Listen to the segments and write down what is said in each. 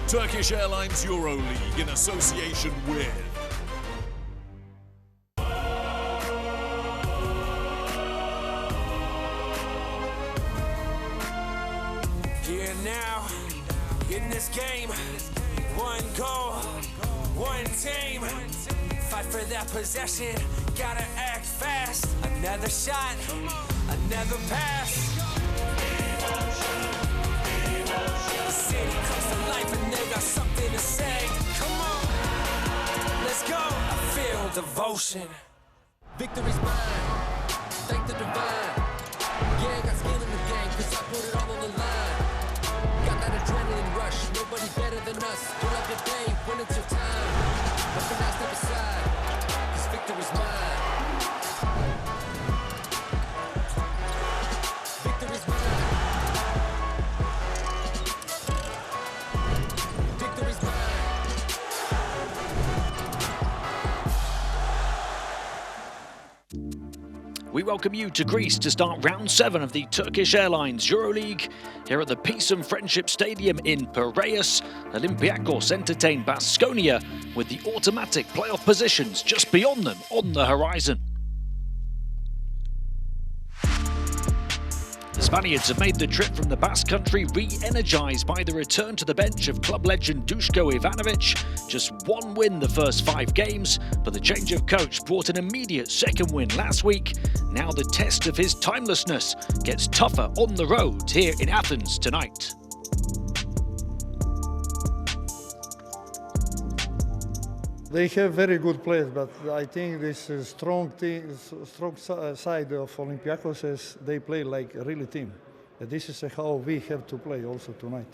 Turkish Airlines EuroLeague in association with Here now, in this game, one goal, one team. Fight for that possession, gotta act fast. Another shot, another pass. The city comes to life and they got something to say. Come on, let's go. I feel devotion. Victory's mine, thank the divine. Yeah, I got skill in the game, cause I put it all on the line. Got that adrenaline rush, nobody better than us. Pull up your day when it's your time. But for now, step aside, cause victory's mine. Victory's mine. Victory's mine. We welcome you to Greece to start round 7 of the Turkish Airlines EuroLeague. Here at the Peace and Friendship Stadium in Piraeus, Olympiacos entertain Baskonia with the automatic playoff positions just beyond them on the horizon. The Spaniards have made the trip from the Basque Country re-energised by the return to the bench of club legend Duško Ivanović. Just one win the first 5 games, but the change of coach brought an immediate second win last week. Now the test of his timelessness gets tougher on the road here in Athens tonight. They have very good players, but I think this strong side of Olympiacos is they play like a real team. And this is how we have to play also tonight.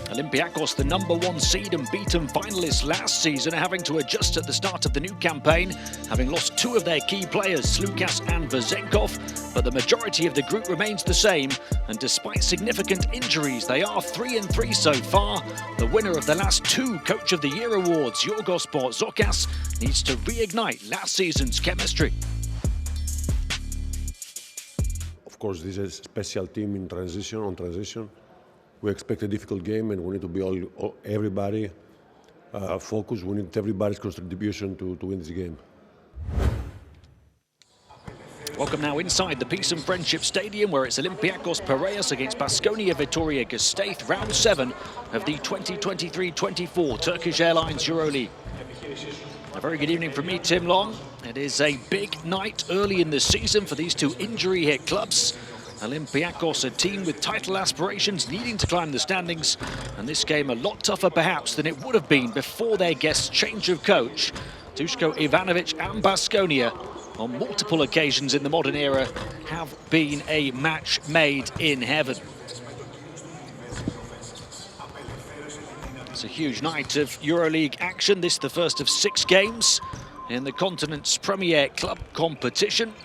Olympiacos, the #1 seed and beaten finalists last season, are having to adjust at the start of the new campaign, having lost 2 of their key players, Slukas and Vezenkov, but the majority of the group remains the same, and despite significant injuries, they are 3-3 so far. The winner of the last 2 Coach of the Year awards, Yorgos Zokas, needs to reignite last season's chemistry. Of course, this is a special team in transition. We expect a difficult game, and we need to be everybody focused. We need everybody's contribution to win this game. Welcome now inside the Peace and Friendship Stadium, where it's Olympiacos Piraeus against Baskonia Vitoria Gasteiz, round 7 of the 2023-24 Turkish Airlines EuroLeague. A very good evening from me, Tim Long. It is a big night early in the season for these 2 injury-hit clubs. Olympiacos, a team with title aspirations, needing to climb the standings, and this game a lot tougher perhaps than it would have been before their guests' change of coach. Duško Ivanović and Baskonia, on multiple occasions in the modern era, have been a match made in heaven. It's a huge night of EuroLeague action. This the first of 6 games in the continent's premier club competition.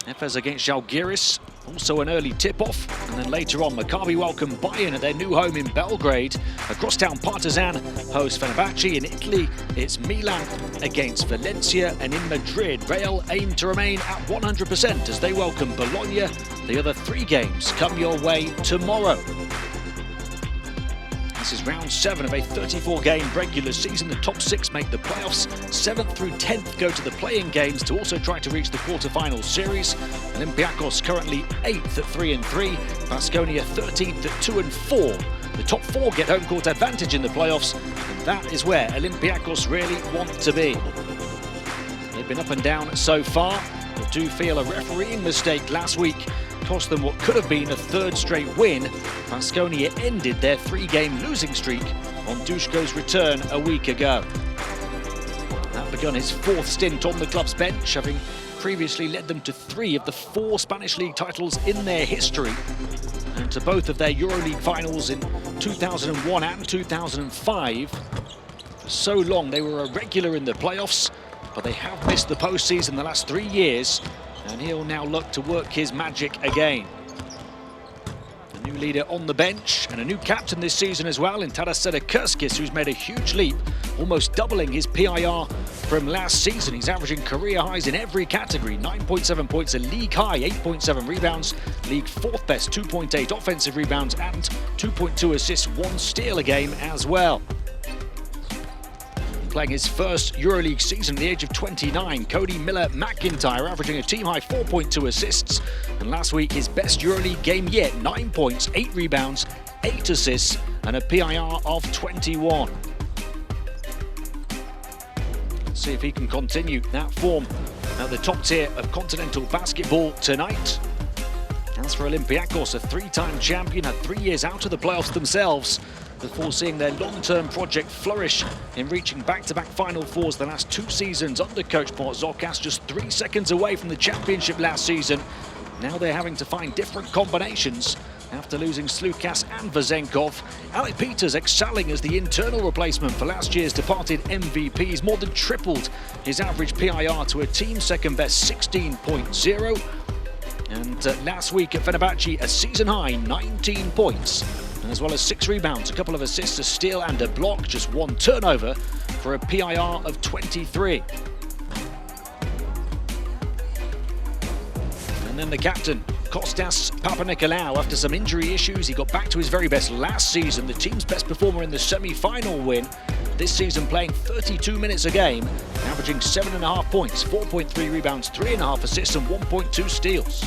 Efes against Žalgiris, also an early tip-off, and then later on Maccabi welcome Bayern at their new home in Belgrade. Across town, Partizan host Fenerbahce. In Italy, it's Milan against Valencia, and in Madrid, Real aim to remain at 100% as they welcome Bologna. The other 3 games come your way tomorrow. This is round 7 of a 34-game regular season. The top 6 make the playoffs. 7th through 10th go to the play-in games to also try to reach the quarter-final series. Olympiacos currently 8th at 3-3. Baskonia 13th at 2-4. The top 4 get home court advantage in the playoffs, and that is where Olympiacos really want to be. They've been up and down so far, but do feel a refereeing mistake last week cost them what could have been a 3rd straight win. Baskonia ended their 3-game losing streak on Duško's return a week ago. That begun his 4th stint on the club's bench, having previously led them to 3 of the 4 Spanish League titles in their history, and to both of their EuroLeague finals in 2001 and 2005. For so long they were a regular in the playoffs, but they have missed the postseason the last 3 years, and he'll now look to work his magic again. A new leader on the bench and a new captain this season as well in Taras Sedekerskis, who's made a huge leap, almost doubling his PIR from last season. He's averaging career highs in every category. 9.7 points, a league high, 8.7 rebounds, league fourth best, 2.8 offensive rebounds, and 2.2 assists, 1 steal a game as well. Playing his first EuroLeague season at the age of 29, Cody Miller-McIntyre averaging a team-high 4.2 assists. And last week, his best EuroLeague game yet, 9 points, 8 rebounds, 8 assists, and a PIR of 21. Let's see if he can continue that form at the top tier of continental basketball tonight. As for Olympiacos, a 3-time champion, had 3 years out of the playoffs themselves before seeing their long-term project flourish in reaching back-to-back Final Fours the last 2 seasons under coach Baskonia, just 3 seconds away from the championship last season. Now they're having to find different combinations after losing Slukas and Vezenkov. Alec Peters excelling as the internal replacement for last year's departed MVP. He's more than tripled his average PIR to a team second best 16.0. And last week at Fenerbahce, a season high 19 points, and as well as 6 rebounds, a couple of assists, a steal and a block, just 1 turnover for a PIR of 23. And then the captain, Kostas Papanikolaou, after some injury issues, he got back to his very best last season, the team's best performer in the semi-final win. This season playing 32 minutes a game, averaging 7.5 points, 4.3 rebounds, 3.5 assists and 1.2 steals.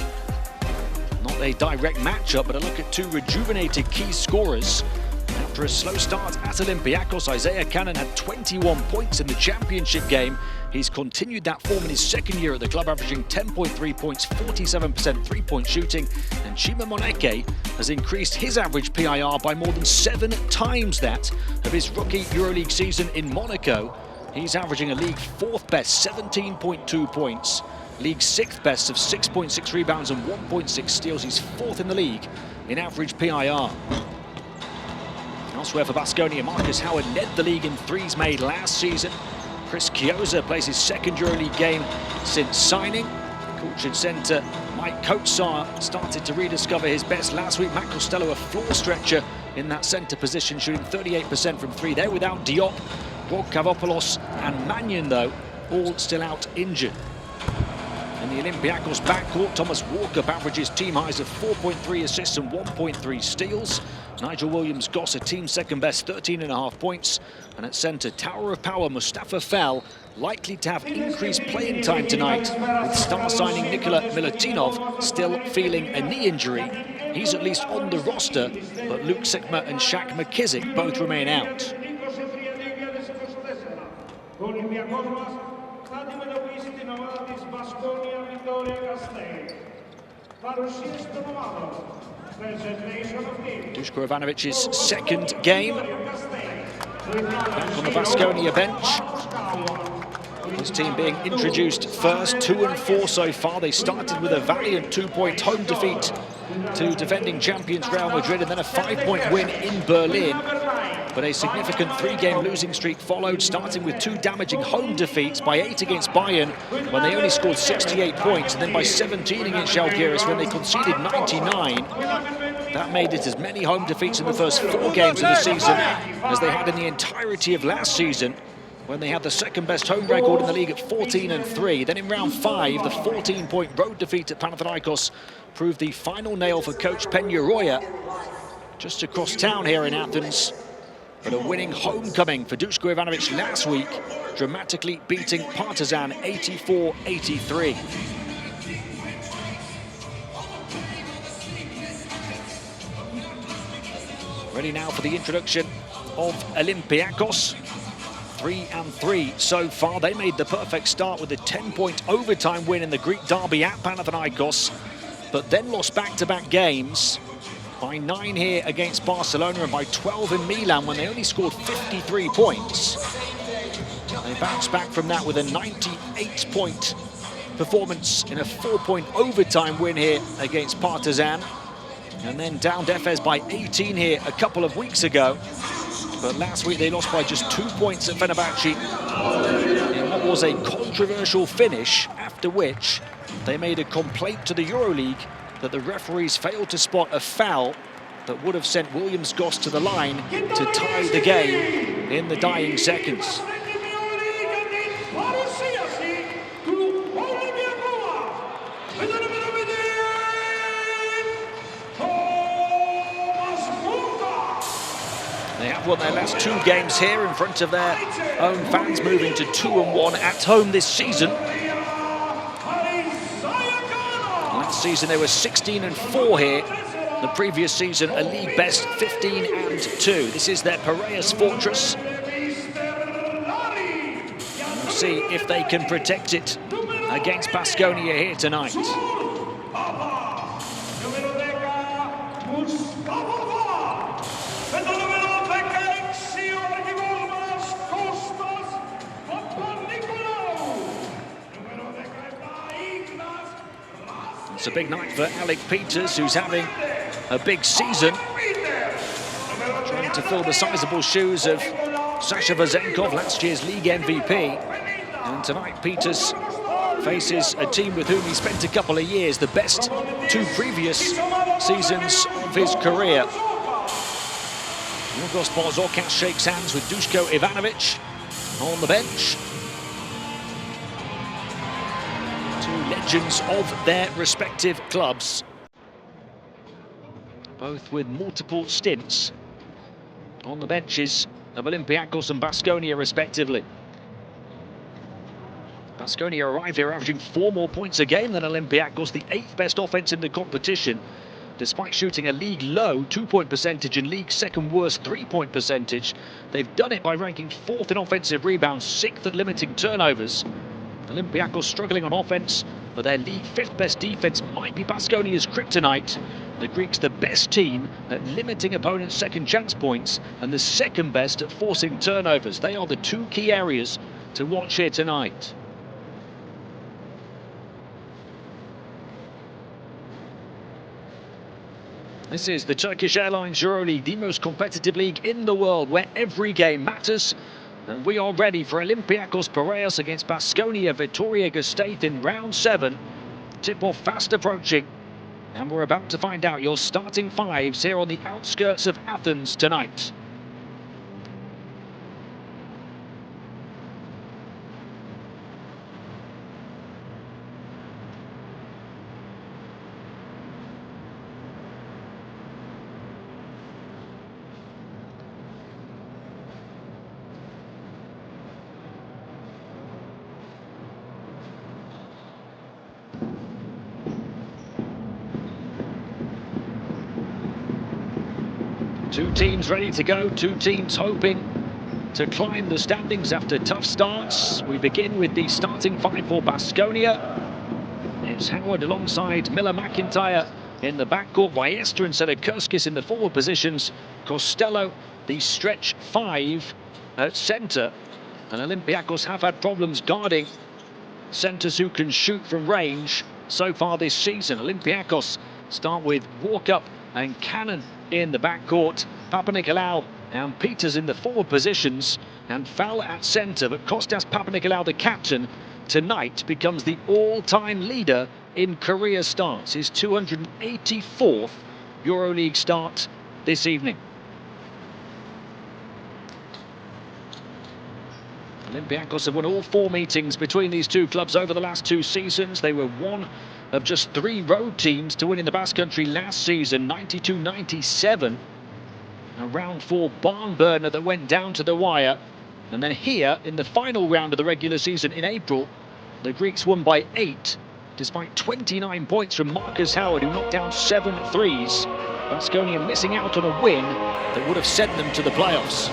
Not a direct matchup, but a look at 2 rejuvenated key scorers. After a slow start at Olympiacos, Isaiah Cannon had 21 points in the championship game. He's continued that form in his second year at the club, averaging 10.3 points, 47% three-point shooting. And Chima Moneke has increased his average PIR by more than 7 times that of his rookie EuroLeague season in Monaco. He's averaging a league 4th best, 17.2 points, league 6th best of 6.6 rebounds and 1.6 steals. He's 4th in the league in average PIR. Elsewhere for Baskonia, Marcus Howard led the league in threes made last season. Chris Chiozza plays his second EuroLeague game since signing. Cultured centre Mike Kotsar started to rediscover his best last week. Matt Costello, a floor stretcher in that centre position, shooting 38% from 3. They're without Diop, Rod Kavopoulos and Mannion, though, all still out injured. In the Olympiacos backcourt, Thomas Walker averages team highs of 4.3 assists and 1.3 steals. Nigel Williams-Goss, a team second best, 13.5 points. And at centre, Tower of Power Mustafa Fel, likely to have increased playing time tonight, with star signing Nikola Milutinov still feeling a knee injury. He's at least on the roster, but Luke Sikma and Shaq McKissick both remain out. Duško Ivanović's second game back on the Baskonia bench. His team being introduced first, 2-4 so far. They started with a valiant 2-point home defeat to defending champions Real Madrid, and then a 5-point win in Berlin. But a significant 3-game losing streak followed, starting with 2 damaging home defeats, by 8 against Bayern when they only scored 68 points, and then by 17 against Žalgiris when they conceded 99. That made it as many home defeats in the first 4 games of the season as they had in the entirety of last season, when they had the second best home record in the league at 14-3. Then in round 5, the 14-point road defeat at Panathinaikos proved the final nail for coach Peñarroya, just across town here in Athens. But a winning homecoming for Duško Ivanović last week, dramatically beating Partizan 84-83. Ready now for the introduction of Olympiacos. 3-3 so far. They made the perfect start with a 10-point overtime win in the Greek derby at Panathinaikos, but then lost back-to-back games, by 9 here against Barcelona and by 12 in Milan when they only scored 53 points. They bounced back from that with a 98-point performance in a 4-point overtime win here against Partizan, and then downed Efes by 18 here a couple of weeks ago. But last week they lost by just 2 points at Fenerbahce in what was a controversial finish, after which they made a complaint to the EuroLeague that the referees failed to spot a foul that would have sent Williams-Goss to the line to tie the game in the dying seconds. They have won their last 2 games here in front of their own fans, moving to 2-1 at home this season. Last season they were 16-4 here. The previous season a league best 15-2. This is their Piraeus fortress. We'll see if they can protect it against Baskonia here tonight. It's a big night for Alec Peters, who's having a big season, trying to fill the sizable shoes of Sasha Vezenkov, last year's league MVP. And tonight Peters faces a team with whom he spent a couple of years, the best 2 previous seasons of his career. Yorgos Baskonia shakes hands with Duško Ivanović on the bench. 2 legends of their respective clubs, both with multiple stints on the benches of Olympiacos and Baskonia respectively. Baskonia arrive here averaging 4 more points a game than Olympiacos, the 8th best offence in the competition, despite shooting a league low 2-point percentage and league second worst 3-point percentage. They've done it by ranking 4th in offensive rebounds, 6th at limiting turnovers. Olympiacos struggling on offence, but their league 5th best defence might be Baskonia's kryptonite. The Greeks the best team at limiting opponents' second chance points and the 2nd best at forcing turnovers. They are the 2 key areas to watch here tonight. This is the Turkish Airlines EuroLeague, the most competitive league in the world, where every game matters. And we are ready for Olympiacos Piraeus against Baskonia Vitoria Gasteiz in round 7. Tip-off fast approaching. And we're about to find out your starting 5s here on the outskirts of Athens tonight. Two teams ready to go, 2 teams hoping to climb the standings after tough starts. We begin with the starting 5 for Baskonia. It's Howard alongside Miller-McIntyre in the backcourt, Viesta and Selakurskis in the forward positions, Costello the stretch 5 at centre. And Olympiacos have had problems guarding centres who can shoot from range so far this season. Olympiacos start with Walkup and Cannon in the backcourt, Papanikolaou and Peters in the forward positions, and Fal at centre. But Kostas Papanikolaou, the captain, tonight becomes the all-time leader in career starts, his 284th EuroLeague start this evening. Olympiacos have won all 4 meetings between these 2 clubs over the last 2 seasons. They were one of just 3 road teams to win in the Basque Country last season, 92-97. A round 4 barn burner that went down to the wire. And then here, in the final round of the regular season in April, the Greeks won by 8, despite 29 points from Marcus Howard, who knocked down 7 threes. Baskonia missing out on a win that would have sent them to the playoffs.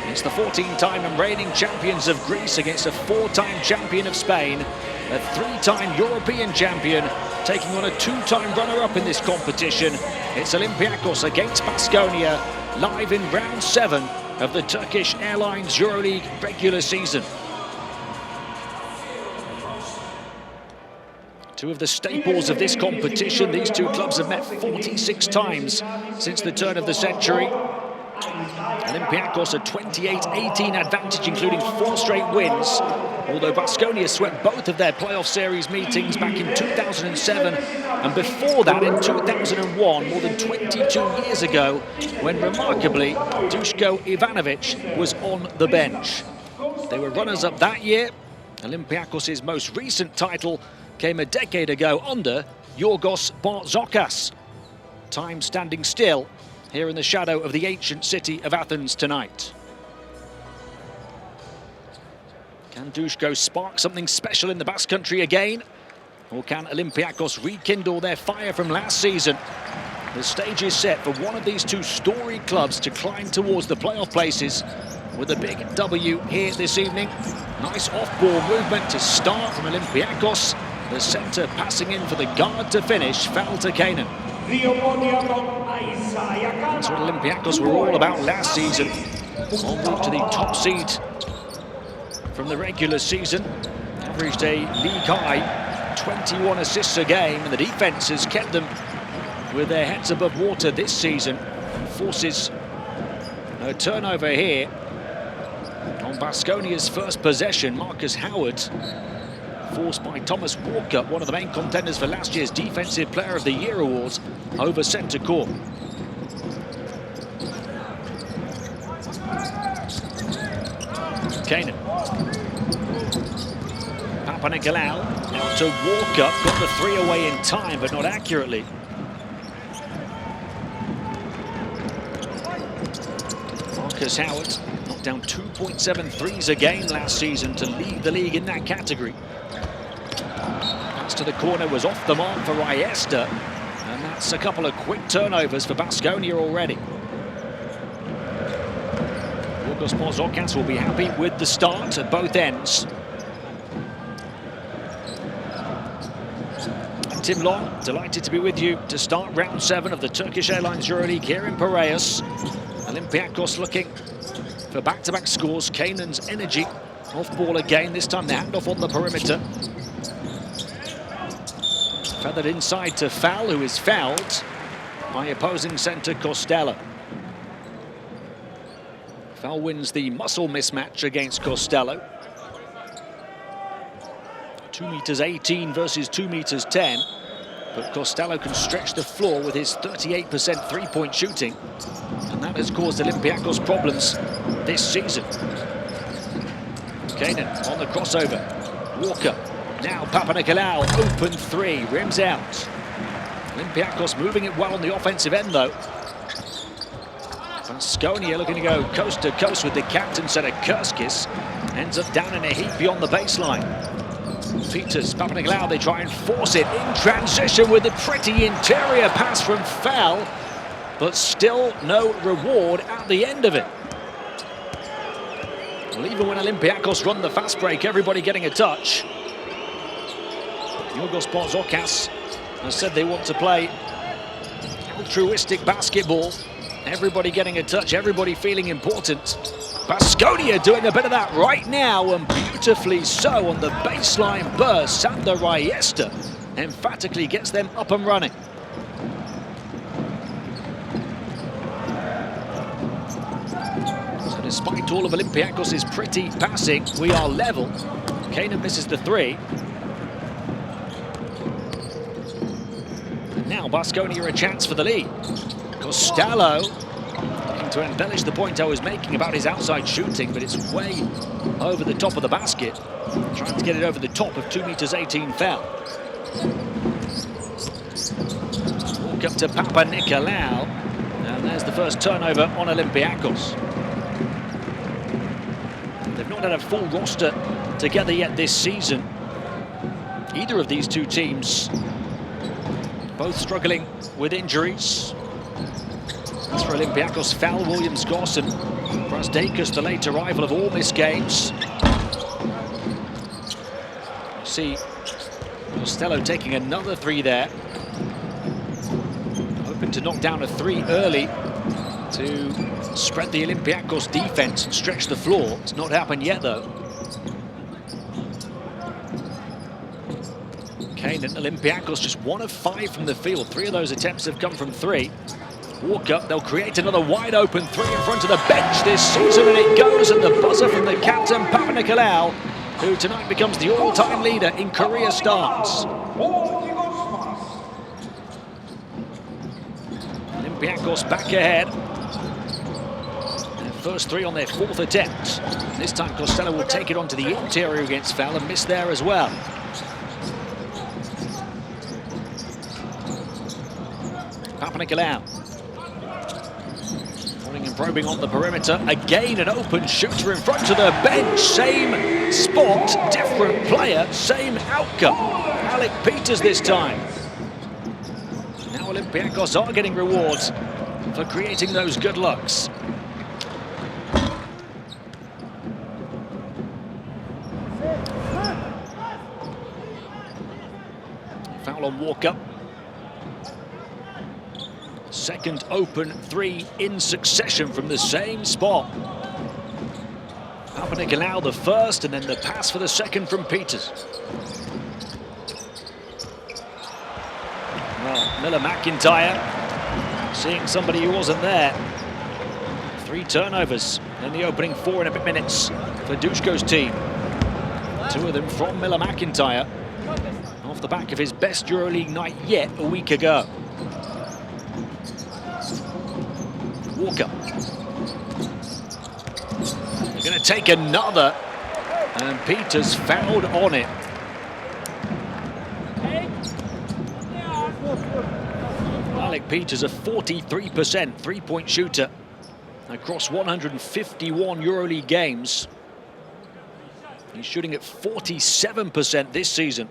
It's the 14-time and reigning champions of Greece against a 4-time champion of Spain, a 3-time European champion taking on a 2-time runner-up in this competition. It's Olympiacos against Baskonia, live in round 7 of the Turkish Airlines EuroLeague regular season. 2 of the staples of this competition. These 2 clubs have met 46 times since the turn of the century. Olympiacos a 28-18 advantage, including 4 straight wins, although Baskonia swept both of their playoff series meetings back in 2007 and before that in 2001, more than 22 years ago, when remarkably Duško Ivanović was on the bench. They were runners-up that year. Olympiacos' most recent title came a decade ago under Yorgos Baskonia. Time standing still here in the shadow of the ancient city of Athens tonight. Can Dushko spark something special in the Basque Country again? Or can Olympiacos rekindle their fire from last season? The stage is set for one of these two storied clubs to climb towards the playoff places with a big W here this evening. Nice off-ball movement to start from Olympiacos. The centre passing in for the guard to finish, foul to Kanan. That's what Olympiacos were all about last season. En route to the top seed from the regular season. Averaged a league high 21 assists a game, and the defence has kept them with their heads above water this season. Forces a turnover here on Baskonia's first possession. Marcus Howard, forced by Thomas Walker, one of the main contenders for last year's Defensive Player of the Year awards, over centre court. Kanan. Papanikolaou out to Walker, got the three away in time, but not accurately. Marcus Howard knocked down 2.7 threes a game last season to lead the league in that category. Pass to the corner was off the mark for Riesta, and that's a couple of quick turnovers for Baskonia already. Olympiacos Okas will be happy with the start at both ends. Tim Long, delighted to be with you to start round 7 of the Turkish Airlines EuroLeague here in Piraeus. Olympiacos looking for back-to-back scores. Kanan's energy off ball again, this time the handoff on the perimeter. Feathered inside to Fall, who is fouled by opposing centre Costello. Fall wins the muscle mismatch against Costello. 2.18 meters versus 2.10 meters, but Costello can stretch the floor with his 38% three-point shooting, and that has caused Olympiacos problems this season. Kanan on the crossover. Walker, now Papanikolaou, open three, rims out. Olympiacos moving it well on the offensive end though. Baskonia looking to go coast to coast with the captain, Setter Kurskis. Ends up down in a heap beyond the baseline. Peters, Papanikolaou, they try and force it in transition with a pretty interior pass from Fall, but still no reward at the end of it. Well, even when Olympiacos run the fast break, everybody getting a touch. EuroLeague Okas has said they want to play altruistic basketball. Everybody getting a touch, everybody feeling important. Baskonia doing a bit of that right now, and beautifully so on the baseline burst. Sander Riesta emphatically gets them up and running. So despite all of Olympiacos' pretty passing, we are level. Kanan misses the three. And now Baskonia a chance for the lead. Costello looking to embellish the point I was making about his outside shooting, but it's way over the top of the basket. Trying to get it over the top of 2.18 meters Fall. Walk up to Papanikolaou, and there's the first turnover on Olympiacos. They've not had a full roster together yet this season. Either of these two teams both struggling with injuries. As for Olympiacos, Fall, Williams, Gorson, Brasdeikis, the late arrival of all missed games. See Costello taking another three there. Hoping to knock down a three early to spread the Olympiacos defense and stretch the floor. It's not happened yet though. Kanan, Olympiacos just 1 of 5 from the field. 3 of those attempts have come from 3. Walker, they'll create another wide open 3 in front of the bench this season, and it goes at the buzzer from the captain, Papanikolaou, who tonight becomes the all-time leader in career starts. Olympiacos back ahead. Their first 3 on their 4th attempt. This time Costello will take it onto the interior against Fall and miss there as well. Papanikolaou. Pushing and probing on the perimeter. Again, an open shooter in front of the bench. Same spot, different player, same outcome. Alec Peters this time. Now Olympiacos are getting rewards for creating those good looks. Foul on Walker. Second open three in succession from the same spot. Alpinic allow the first, and then the pass for the second from Peters. Well, Miller-McIntyre seeing somebody who wasn't there. 3 turnovers in the opening 4 and a bit minutes for Duško's team. 2 of them from Miller-McIntyre, off the back of his best EuroLeague night yet a week ago. Walker. They're going to take another, and Peters fouled on it. Alec Peters, a 43% three-point shooter across 151 EuroLeague games. He's shooting at 47% this season.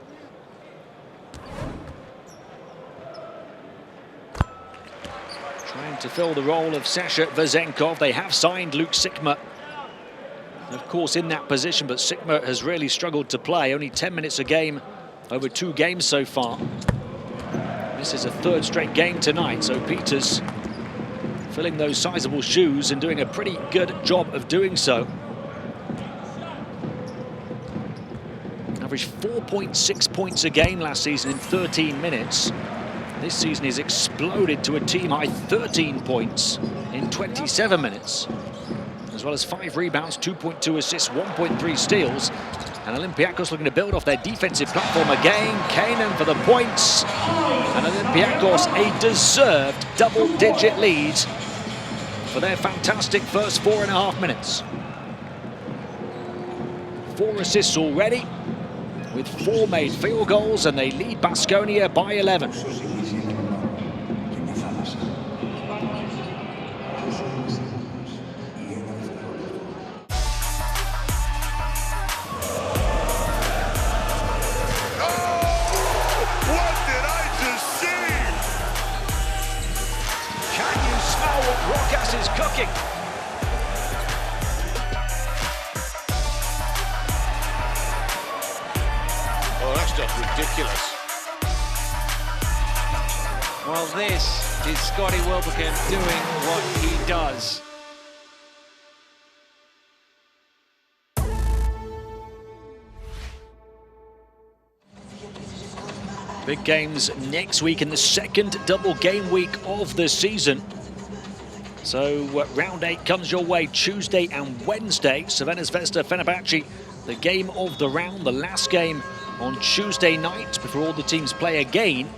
Trying to fill the role of Sasha Vezenkov. They have signed Luke Sikma, of course, in that position, but Sikma has really struggled to play. Only 10 minutes a game over 2 games so far. This is a 3rd straight game tonight, so Peters filling those sizable shoes and doing a pretty good job of doing so. Averaged 4.6 points a game last season in 13 minutes. This season he's exploded to a team-high 13 points in 27 minutes, as well as 5 rebounds, 2.2 assists, 1.3 steals. And Olympiacos looking to build off their defensive platform again. Kanan for the points. And Olympiacos a deserved double-digit lead for their fantastic first 4.5 minutes. 4 assists already, with 4 made field goals, and they lead Baskonia by 11. Is cooking. Oh, that's just ridiculous. Well, this is Scotty Wilbekin doing what he does. Big games next week in the second double game week of the season. So round 8 comes your way Tuesday and Wednesday. Crvena Zvezda Fenerbahce, the game of the round, the last game on Tuesday night before all the teams play again,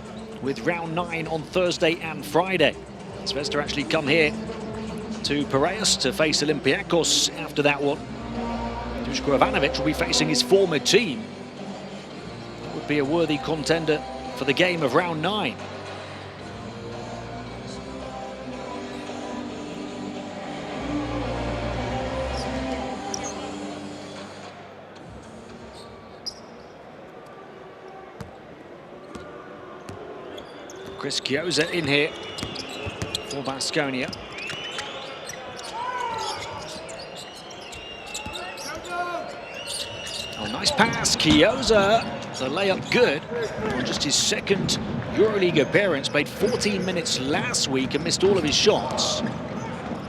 with round 9 on Thursday and Friday. Zvezda actually come here to Piraeus to face Olympiacos after that one. Duško Ivanović will be facing his former team. That would be a worthy contender for the game of round 9. Chris Chiozza in here for Baskonia. Oh, nice pass, Chiozza. The layup good. Just his second EuroLeague appearance. Played 14 minutes last week and missed all of his shots.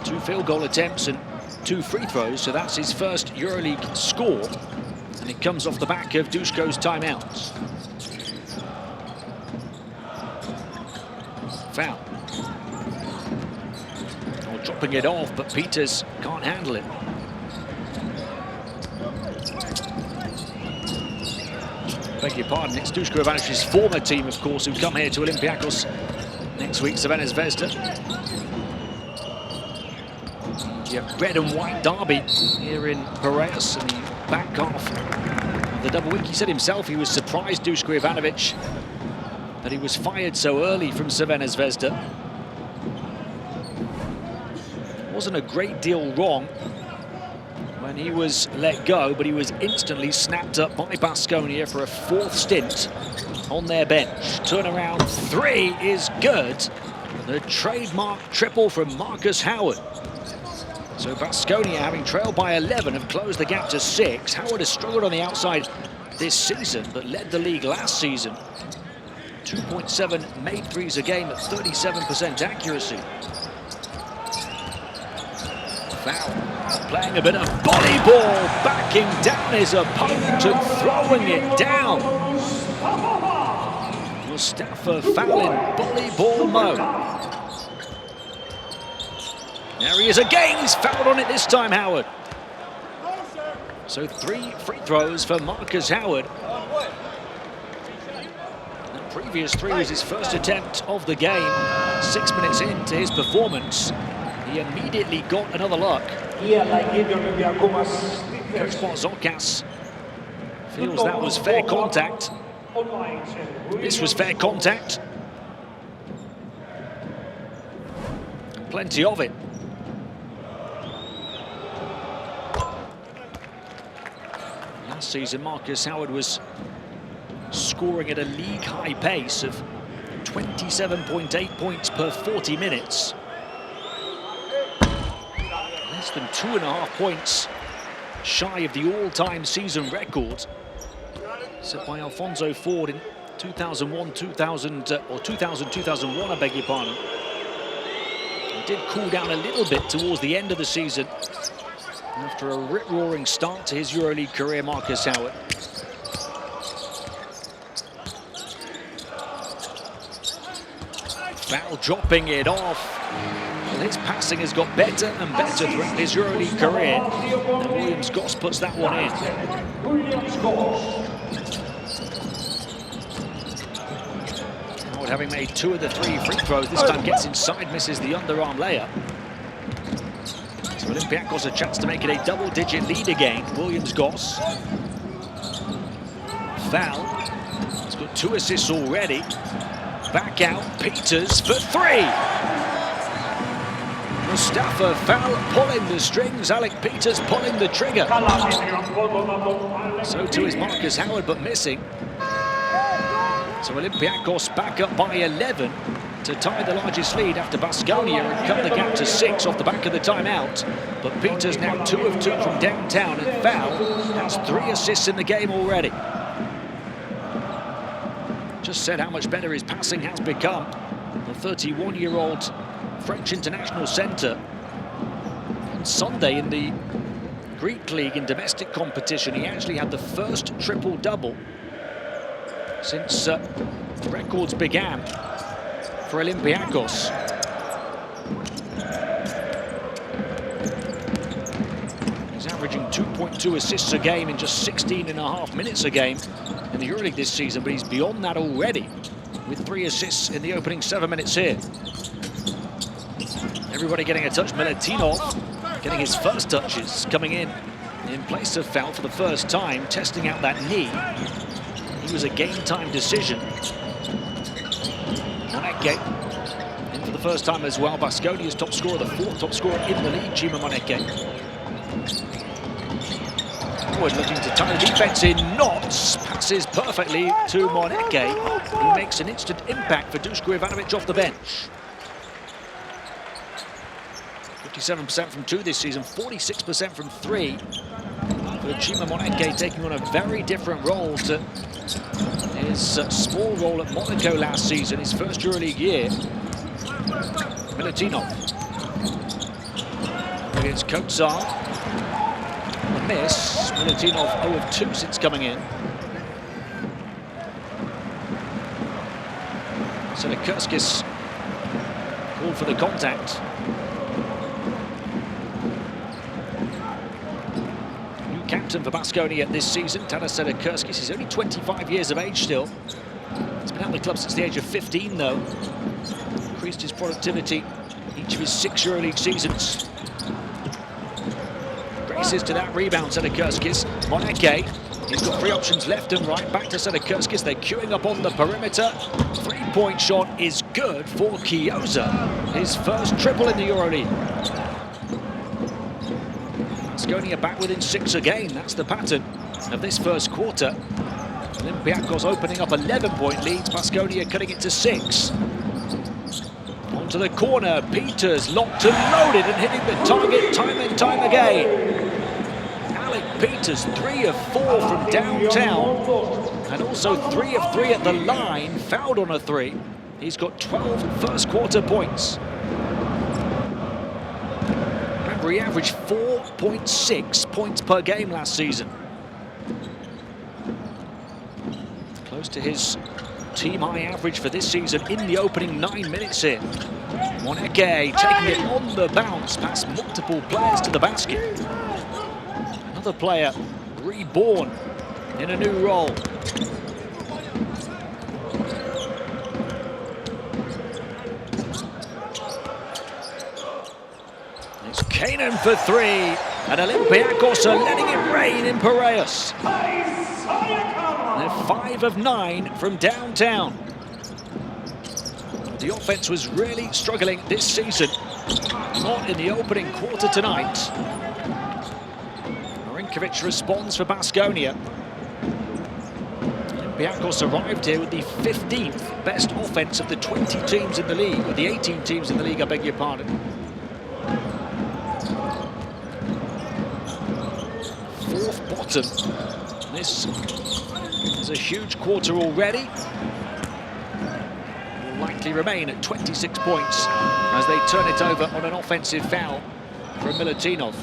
2 field goal attempts and 2 free throws, so that's his first EuroLeague score. And it comes off the back of Duško's timeouts. Foul. Oh, dropping it off, but Peters can't handle it. Beg your pardon, it's Duško Ivanović's former team, of course, who come here to Olympiacos next week, Crvena Zvezda. Yeah, red and white derby here in Piraeus in the back half of the double week. He said himself he was surprised, Duško Ivanović, that he was fired so early from Crvena Zvezda. wasn't a great deal wrong when he was let go, but he was instantly snapped up by Baskonia for a 4th stint on their bench. Turnaround 3 is good. The trademark triple from Marcus Howard. So Baskonia, having trailed by 11, have closed the gap to 6. Howard has struggled on the outside this season, but led the league last season. 2.7 made threes a game at 37% accuracy. Foul, playing a bit of volleyball, backing down his opponent and throwing it down. Mustafa Foul in volleyball mode. There he is again, he's fouled on it this time, Howard. So 3 free throws for Marcus Howard. The previous 3 was his first attempt of the game. 6 minutes into his performance, he immediately got another look. Coach Baskonia feels that was fair contact. This was fair contact. And plenty of it. Last season, Marcus Howard was scoring at a league-high pace of 27.8 points per 40 minutes. Less than 2.5 points shy of the all-time season record set by Alfonso Ford in 2001, I beg your pardon. He did cool down a little bit towards the end of the season after a rip-roaring start to his EuroLeague career, Marcus Howard. Foul dropping it off. Well, his passing has got better and better throughout his EuroLeague career. And Williams-Goss puts that one in. Howard, having made 2 of the 3 free throws, this time gets inside, misses the underarm layup. So Olympiacos a chance to make it a double-digit lead again. Williams-Goss. Foul. He's got 2 assists already. Back out, Peters for 3. Mustafa Foul pulling the strings, Alec Peters pulling the trigger. So too is Marcus Howard, but missing. So Olympiacos back up by 11 to tie the largest lead after Baskonia and cut the gap to 6 off the back of the timeout. But Peters now 2 of 2 from downtown, and Foul has 3 assists in the game already. Just said how much better his passing has become. The 31-year-old French international centre. On Sunday in the Greek league in domestic competition, he actually had the first triple-double since records began for Olympiacos. He's averaging 2.2 assists a game in just 16.5 minutes a game in the EuroLeague this season, but he's beyond that already with 3 assists in the opening 7 minutes here. Everybody getting a touch. Milutinov getting his first touches, coming in place of Foul for the first time, testing out that knee. He was a game-time decision. Moneke in for the first time as well. Baskonia's top scorer, the 4th top scorer in the league, Chima Moneke. Howard looking to tie the defense in knots, passes perfectly to Moneke, who makes an instant impact for Duško Ivanović off the bench. 57% from 2 this season, 46% from 3. For Chima Moneke, taking on a very different role to his small role at Monaco last season, his first EuroLeague year. Milutinov against Kotsar. A miss. Milutinov 0 of 2 since coming in. Selekurskis called for the contact. Captain for Baskonia this season, Tadas Selekurskis. He's only 25 years of age still. He's been out of the club since the age of 15, though. Increased his productivity each of his 6 EuroLeague seasons. Races to that rebound, Selekurskis. Moneke, he's got 3 options left and right. Back to Selekurskis. They're queuing up on the perimeter. 3-point shot is good for Chiozza. His first triple in the EuroLeague. Baskonia back within 6 again. That's the pattern of this first quarter. Olympiacos opening up 11-point leads, Baskonia cutting it to 6. Onto the corner, Peters locked and loaded and hitting the target time and time again. Peters 3 of 4 from downtown, and also 3 of 3 at the line, fouled on a 3. He's got 12 first quarter points. Remember, he averaged 4.6 points per game last season. Close to his team high average for this season in the opening 9 minutes here. Moneke taking it on the bounce past multiple players to the basket. Another player reborn in a new role. It's Kanan for 3, and Olympiacos are letting it rain in Piraeus. They're 5 of 9 from downtown. The offense was really struggling this season, not in the opening quarter tonight. Responds for Baskonia. Olympiacos arrived here with the 15th best offense of the 20 teams in the league, or the 18 teams in the league, I beg your pardon. 4th bottom. This is a huge quarter already. Will likely remain at 26 points as they turn it over on an offensive foul from Milutinov.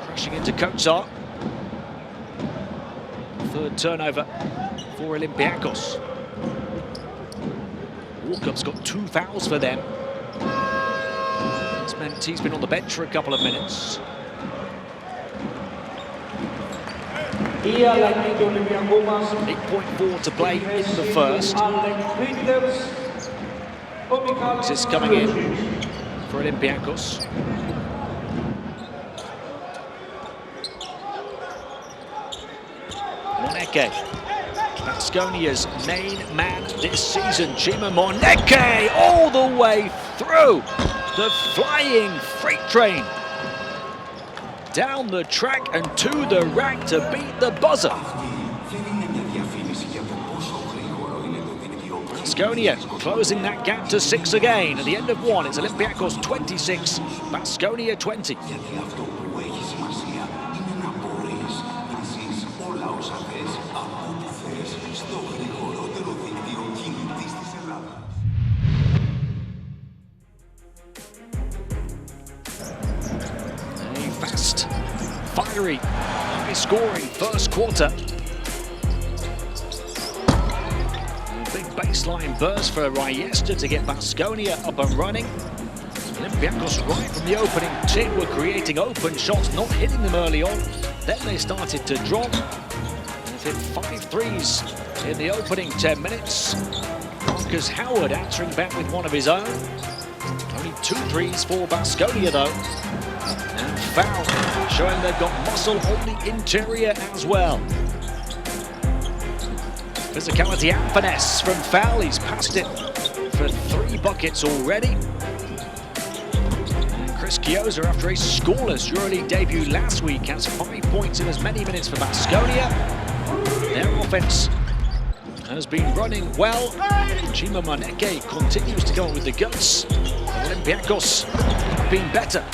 Rushing into Kotsar. 3rd turnover for Olympiacos. Walkup's got 2 fouls for them. This meant he's been on the bench for a couple of minutes. 8.4 to play in the first. This is coming in for Olympiacos. Moneke, Baskonia's main man this season. Chima Moneke all the way through the flying freight train. Down the track and to the rack to beat the buzzer. Baskonia closing that gap to 6 again. At the end of 1, it's Olympiacos 26, Baskonia 20. Fast, fiery, high-scoring first quarter. A big baseline burst for Rayesta to get Baskonia up and running. Olympiacos right from the opening tip were creating open shots, not hitting them early on. Then they started to drop. They've hit 5 threes in the opening 10 minutes. Marcus Howard answering back with one of his own. Only 2 threes for Baskonia though. And foul, showing they've got muscle on the interior as well. Physicality and finesse from foul. He's passed it for 3 buckets already. And Chris Chiozza, after a scoreless EuroLeague debut last week, has 5 points in as many minutes for Baskonia. Their offense has been running well. Chima Moneke continues to go with the guts. Olympiacos have been better.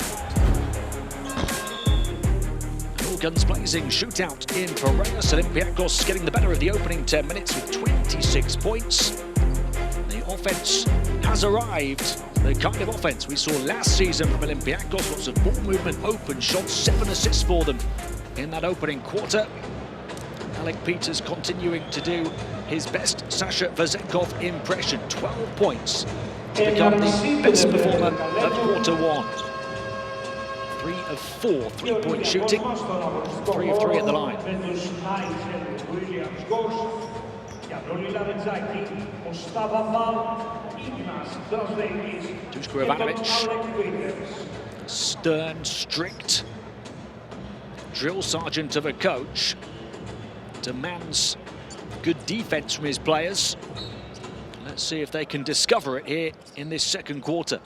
Guns blazing shootout in Piraeus. Olympiacos getting the better of the opening 10 minutes with 26 points. The offense has arrived. The kind of offense we saw last season from Olympiacos. Lots of ball movement, open shots, 7 assists for them in that opening quarter. Alec Peters continuing to do his best Sasha Vezenkov impression. 12 points to become the best performer of quarter 1. 3 of 4 3-point shooting, 3 of 3 at the line. Duško Ivanovic, stern, strict drill sergeant of a coach, demands good defense from his players. Let's see if they can discover it here in this second quarter.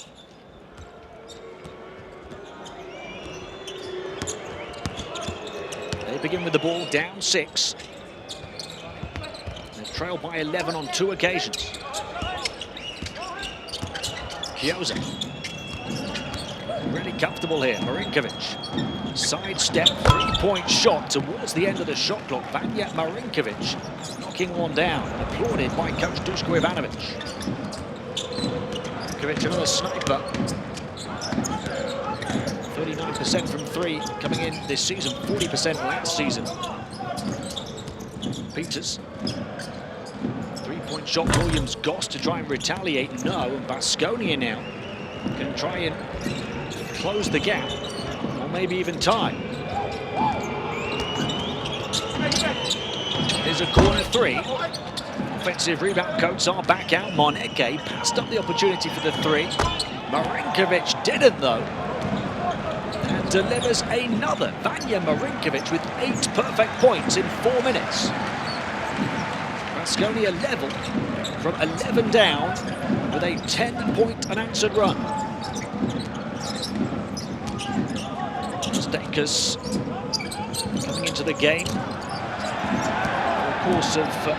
They begin with the ball down 6. They've trailed by 11 on 2 occasions. Chiozza. Really comfortable here. Marinkovic. Sidestep, 3-point shot towards the end of the shot clock. Vanja Marinkovic knocking one down. Applauded by coach Duško Ivanovic. Marinkovic, another sniper. 39% from 3 coming in this season, 40% last season. Peters. 3-point shot, Williams Goss to try and retaliate. No, and Baskonia now can try and close the gap, or maybe even tie. Here's a corner 3. Offensive rebound, Coates are back out. Moneke passed up the opportunity for the 3. Marinkovic didn't though. And delivers another. Vanja Marinkovic with 8 perfect points in 4 minutes. Baskonia level from 11 down with a 10-point unanswered run. Stakers coming into the game. In the course of the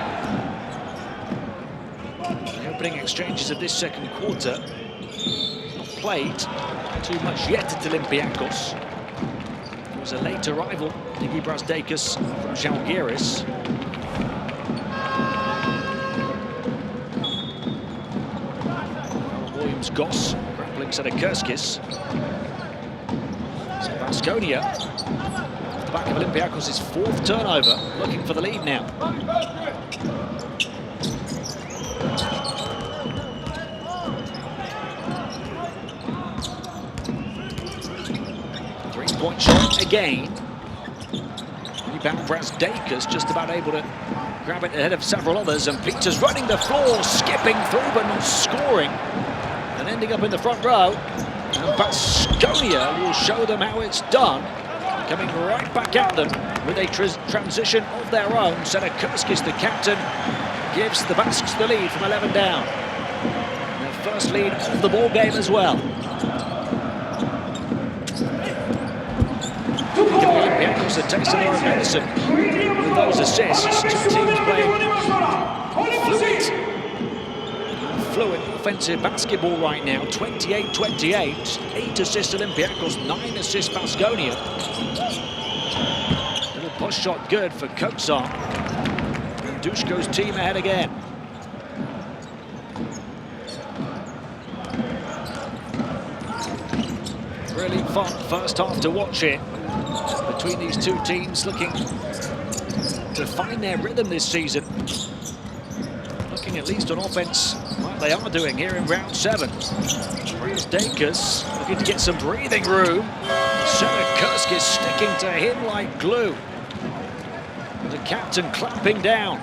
opening exchanges of this second quarter, not played too much yet at Olympiacos. It was a late arrival, Iggy Brasdeikis from Žalgiris. Williams Goss grappling Sadakurskis. So Baskonia, off the back of Olympiacos' 4th turnover, looking for the lead now. 3-point shot again. Rebound Brasdeikis just about able to grab it ahead of several others, and Peters running the floor, skipping through but not scoring, and ending up in the front row. And Baskonia will show them how it's done, coming right back at them with a transition of their own. Sadakurskis, the captain, gives the Basques the lead from 11 down. Their first lead of the ball game as well. Giving Olympiacos a taste of their own medicine with those assists. 2 teams playing fluid offensive basketball right now. 28-28. 8 assists Olympiacos, 9 assists Baskonia. Little push shot good for Coates. And Duško's team ahead again. Really fun first half to watch it between these 2 teams, looking to find their rhythm this season. Looking at least on offense like they are doing here in round 7. Brasdeikis looking to get some breathing room. Sadakurskis sticking to him like glue. The captain clamping down.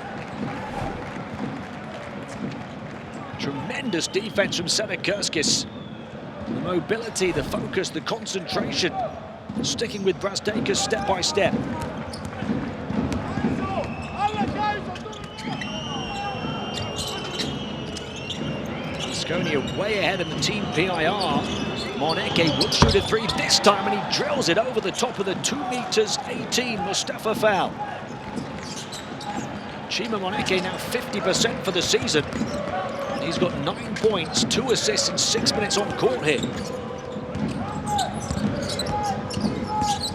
Tremendous defense from Sadakurskis. The mobility, the focus, the concentration, sticking with Brasdeikis step by step. Baskonia way ahead in the team PIR. Moneke will shoot a 3 this time, and he drills it over the top of the 2m18 Mustafa foul. Chima Moneke now 50% for the season. He's got 9 points, 2 assists in 6 minutes on court here.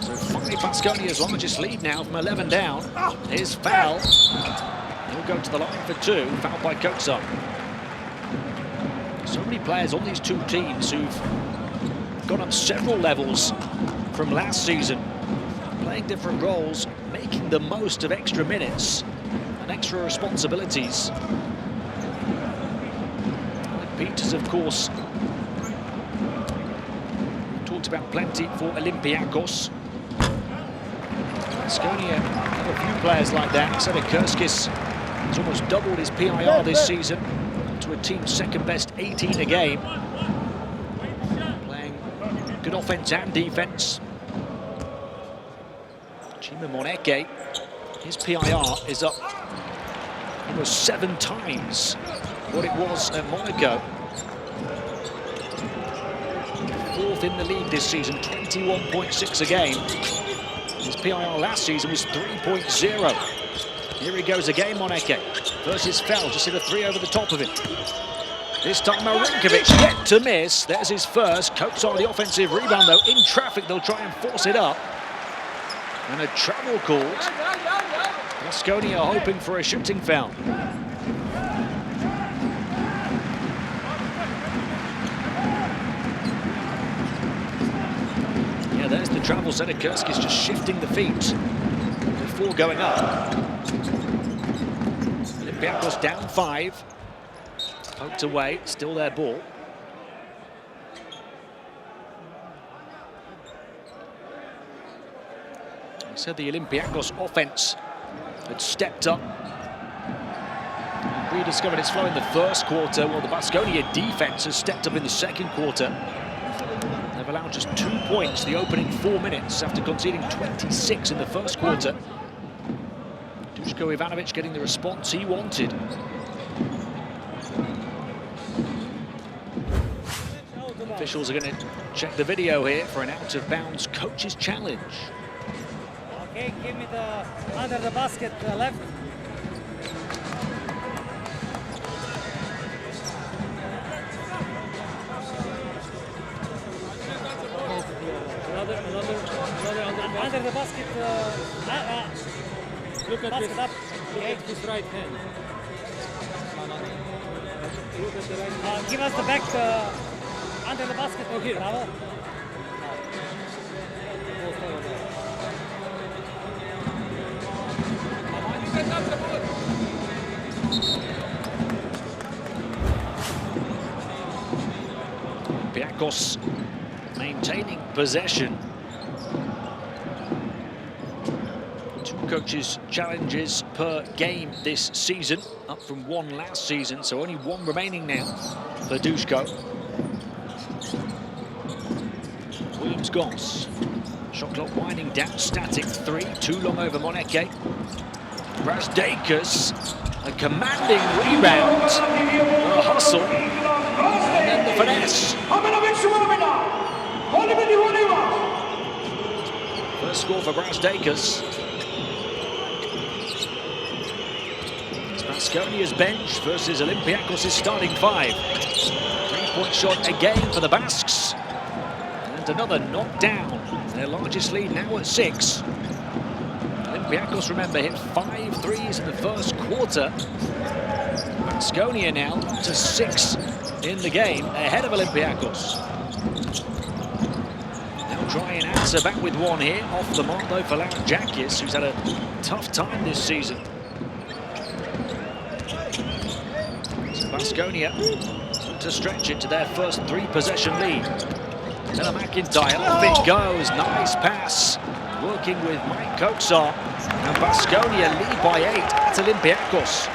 So finally Baskonia's largest lead now from 11 down. Here's foul. He'll go to the line for 2, fouled by Coates. So many players on these 2 teams who've gone up several levels from last season, playing different roles, making the most of extra minutes and extra responsibilities. Peters, of course, talked about plenty for Olympiacos. Baskonia have a few players like that. Sadakurskis has almost doubled his PIR this season to a team's 2nd best 18 a game. Playing good offense and defense. Chima Moneke, his PIR is up almost 7 times what it was at Monaco. 4th in the league this season, 21.6 a game. His PIR last season was 3.0. Here he goes again, Moneke. Versus Fell, just hit a 3 over the top of him. This time Marinkovic yet to miss. There's his first. Kotsar the offensive rebound though. In traffic, they'll try and force it up. And a travel called. Baskonia hoping for a shooting foul. Yeah, there's the travel. Zedekerski's just shifting the feet before going up. Olympiacos down 5. Poked away, still their ball. I said the Olympiacos offense had stepped up. Rediscovered its flow in the first quarter, while the Baskonia defense has stepped up in the second quarter. They've allowed just 2 points the opening 4 minutes after conceding 26 in the first quarter. Duško Ivanovic getting the response he wanted. Officials are going to check the video here for an out-of-bounds coach's challenge. Okay, give me the under the basket left. Under the basket. Look at basket this. Up. Hit his right hand. Look at the right hand. Give us the back. Under the basket. Oh, here. Bravo. Olympiacos maintaining possession. 2 coaches' challenges per game this season, up from 1 last season, so only 1 remaining now for Duško. Williams-Goss. Shot clock winding down, static 3, too long over Moneke. Brasdeikis, a commanding rebound, a hustle, and then the finesse. First score for Brasdeikis. It's Baskonia's bench versus Olympiacos' starting 5. 3-point shot again for the Basques. And another knockdown. Their largest lead now at 6. Olympiacos, remember, hit 5 threes in the first quarter. Baskonia now up to 6 in the game, ahead of Olympiacos. They'll try and answer back with 1 here. Off the mark, though, for Laranjakis, who's had a tough time this season. So Baskonia to stretch it to their first 3-possession lead. Miller McIntyre, off it goes. Nice pass. Working with Mike Kotsar. And Baskonia lead by 8 at Olympiacos.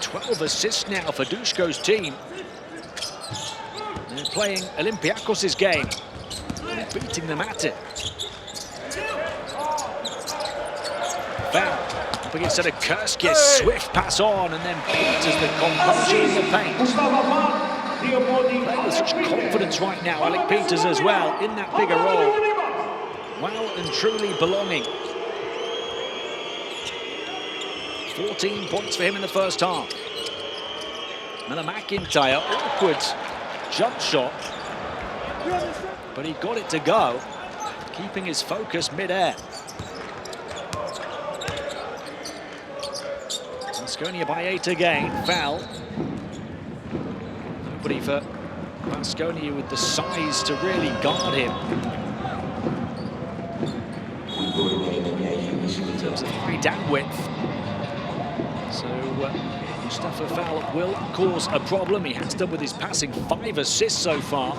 12 assists now for Duško's team. They're playing Olympiacos' game. Beating them at it. Foul. Up against Zedekerski. Swift pass on, and then Peters the composure in the paint. Playing with such confidence right now, Alec Peters as well, in that bigger role. Well and truly belonging. 14 points for him in the first half. Miller McIntyre, awkward jump shot. But he got it to go, keeping his focus mid-air. Baskonia by 8 again, foul. Nobody for Baskonia with the size to really guard him. In terms of height and width. So Mustafa Fall will cause a problem. He has done with his passing, 5 assists so far.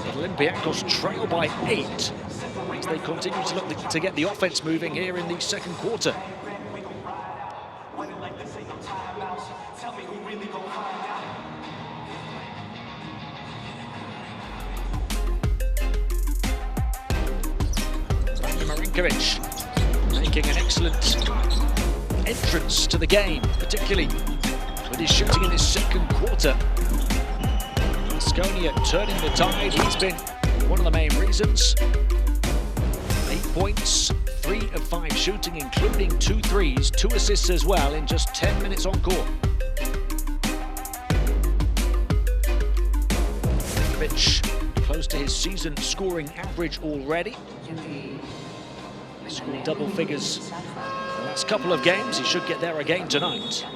But Olympiacos trail by 8 as they continue to look to get the offense moving here in the second quarter. Marinkovic making an excellent entrance to the game, particularly with his shooting in this second quarter. Baskonia turning the tide. He's been One of the main reasons, 8 points, 3 of 5 shooting, including 2 threes, 2 assists as well in just 10 minutes on court. Close to his season scoring average already. He scored double figures the last couple of games. He should get there again tonight.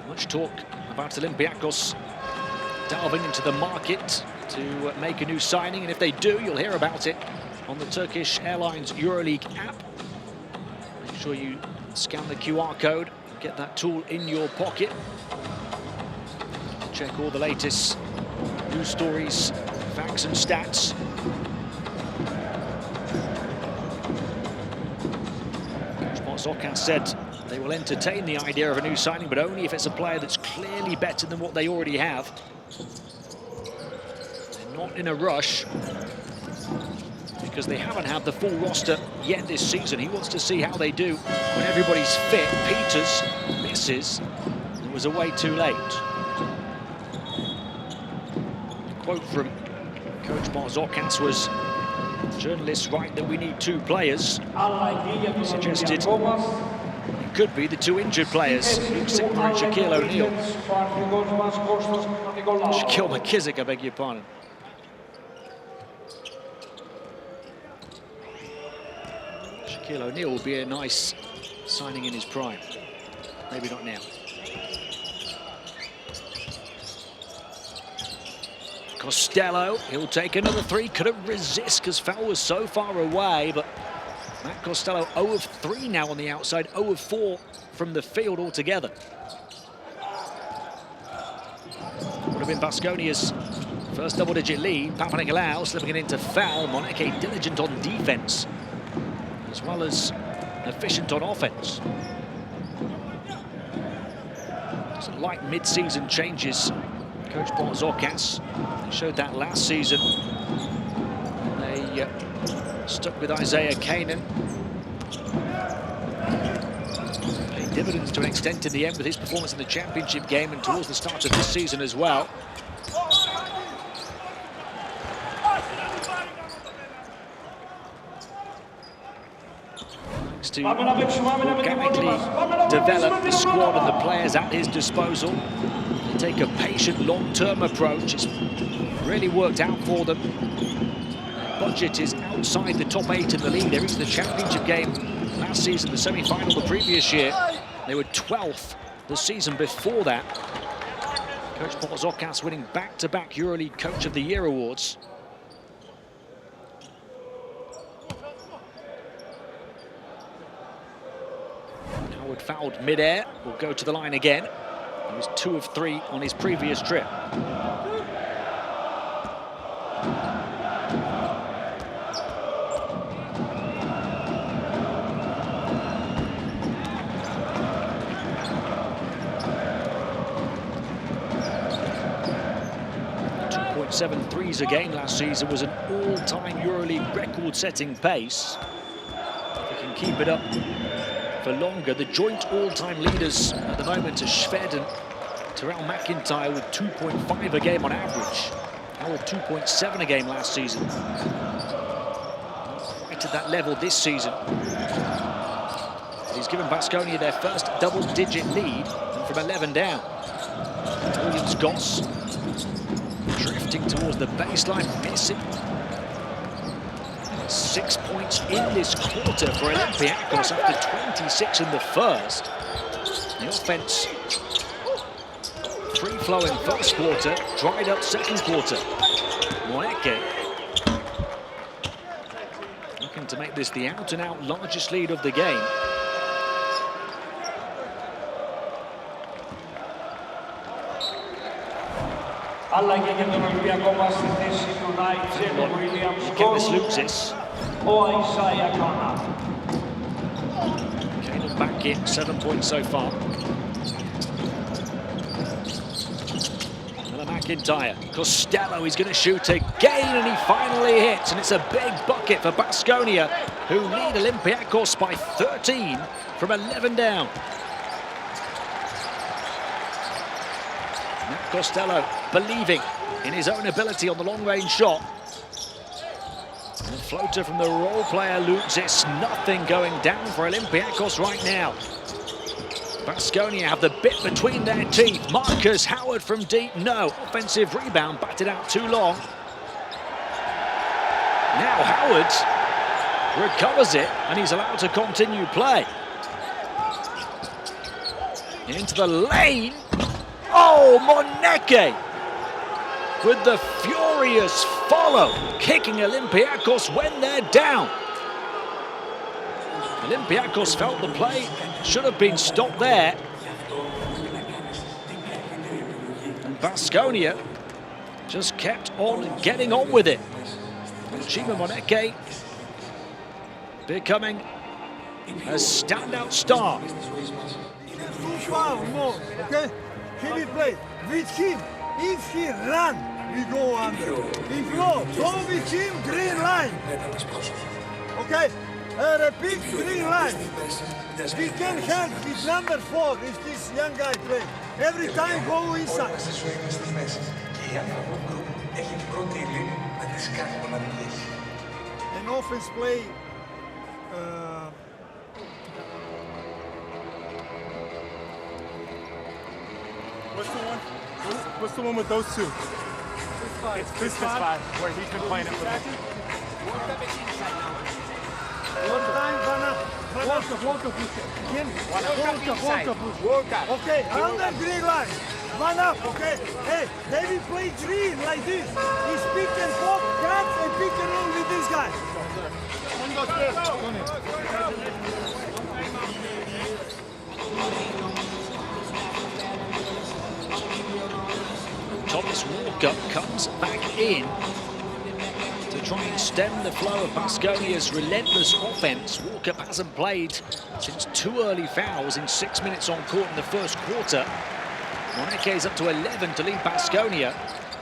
Much talk about Olympiacos delving into the market to make a new signing, and if they do, you'll hear about it on the Turkish Airlines EuroLeague app. Make sure you scan the QR code, get that tool in your pocket. Check all the latest news stories, facts and stats. Coach Baskonia said they will entertain the idea of a new signing, but only if it's a player that's clearly better than what they already have. They're not in a rush because they haven't had the full roster yet this season. He wants to see how they do when everybody's fit. Peters misses. It was away too late. Quote from Coach Baskonia was, "Journalists write that we need 2 players." He suggested it could be the 2 injured players, Luke Sigma and Shaquille O'Neal. Shaquille McKissick, I beg your pardon. Shaquille O'Neal will be a nice signing in his prime. Maybe not now. Costello, he'll take another 3, couldn't resist because foul was so far away, but Matt Costello 0 of 3 now on the outside, 0 of 4 from the field altogether. Would have been Baskonia's first double-digit lead. Papanikolaou slipping it into foul. Moneke diligent on defense, as well as efficient on offense. Doesn't like mid-season changes, Coach Baskonia. They showed that last season. They stuck with Isaiah Kanan. Paid dividends to an extent in the end with his performance in the championship game and towards the start of this season as well. Thanks to organically develop the squad and the players at his disposal. They take a patient, long-term approach. It's really worked out for them. Their budget is outside the top 8 in the league. They reached the championship game last season, the semi-final the previous year. They were 12th the season before that. Coach Baskonia winning back-to-back EuroLeague Coach of the Year awards. Howard fouled mid-air, will go to the line again. He was 2 of 3 on his previous trip. .7 threes a game last season was an all-time EuroLeague record-setting pace. If he can keep it up for longer, the joint all-time leaders at the moment are Shved and Terrell McIntyre with 2.5 a game on average. Howard 2.7 a game last season. Right at that level this season. He's given Baskonia their first double-digit lead and from 11 down. Williams Goss drifting towards the baseline, missing. 6 points in this quarter for Olympiacos after 26 in the first. The offense free-flowing first quarter, dried up second quarter. Moneke looking to make this the out-and-out largest lead of the game. Αλλαγή για τον Ολυμπιακό μας στη θέση του Νάιτζελ Williams Goss. Ο Isaiah Kanan. Kanan back in, 7 points so far. Another McIntyre. Costello, he's going to shoot again, and he finally hits, and it's a big bucket for Baskonia, who lead Olympiacos by 13 from 11 down. Matt Costello believing in his own ability on the long-range shot. And the floater from the role player Lutzis. Nothing going down for Olympiacos right now. Baskonia have the bit between their teeth. Marcus Howard from deep, no. Offensive rebound, batted out too long. Now Howard recovers it, and he's allowed to continue play. Into the lane. Oh, Moneke with the furious follow, kicking Olympiacos when they're down. Olympiacos felt the play should have been stopped there. And Baskonia just kept on getting on with it. Chima Moneke becoming a standout star. Okay? He will play with him. If he run, we go under. If no, go with him, green line. Okay? Repeat, green line. We can help with number 4 if this young guy play. Every time go inside. An offense play. What's the one with those two? It's Fist Five, where he's been playing it for them. Okay, under green line. One up, okay? Hey, they will play green like this. He's pick and pop, cuts, and pick and roll with this guy. Thomas Walker comes back in to try and stem the flow of Baskonia's relentless offense. Walker hasn't played since 2 early fouls in 6 minutes on court in the first quarter. Moneke is up to 11 to lead Baskonia,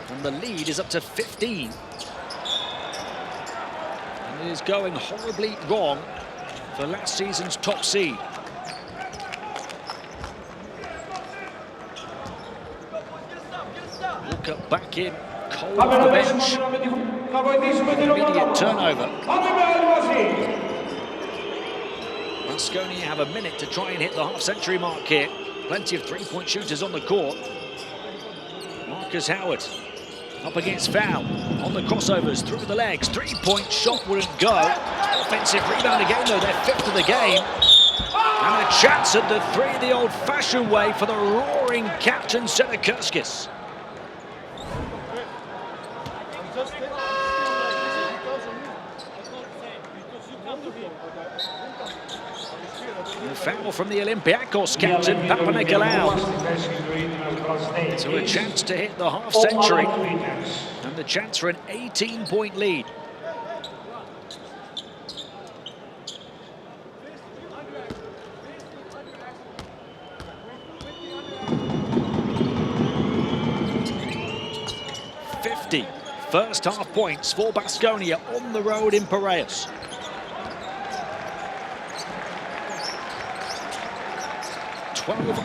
and the lead is up to 15. And it is going horribly wrong for last season's top seed. Walker back in, cold off the bench. Immediate turnover. Baskonia have a minute to try and hit the half-century mark here. Plenty of three-point shooters on the court. Marcus Howard up against foul. On the crossovers, through the legs. Three-point shot wouldn't go. Offensive rebound again, though. They're 5th of the game. And a chance at the 3 the old-fashioned way for the roaring captain, Sedekerskis. The foul from the Olympiacos captain, Papanikolaou. So a chance to hit the half-century, and the chance for an 18-point lead. First half points for Baskonia on the road in Piraeus.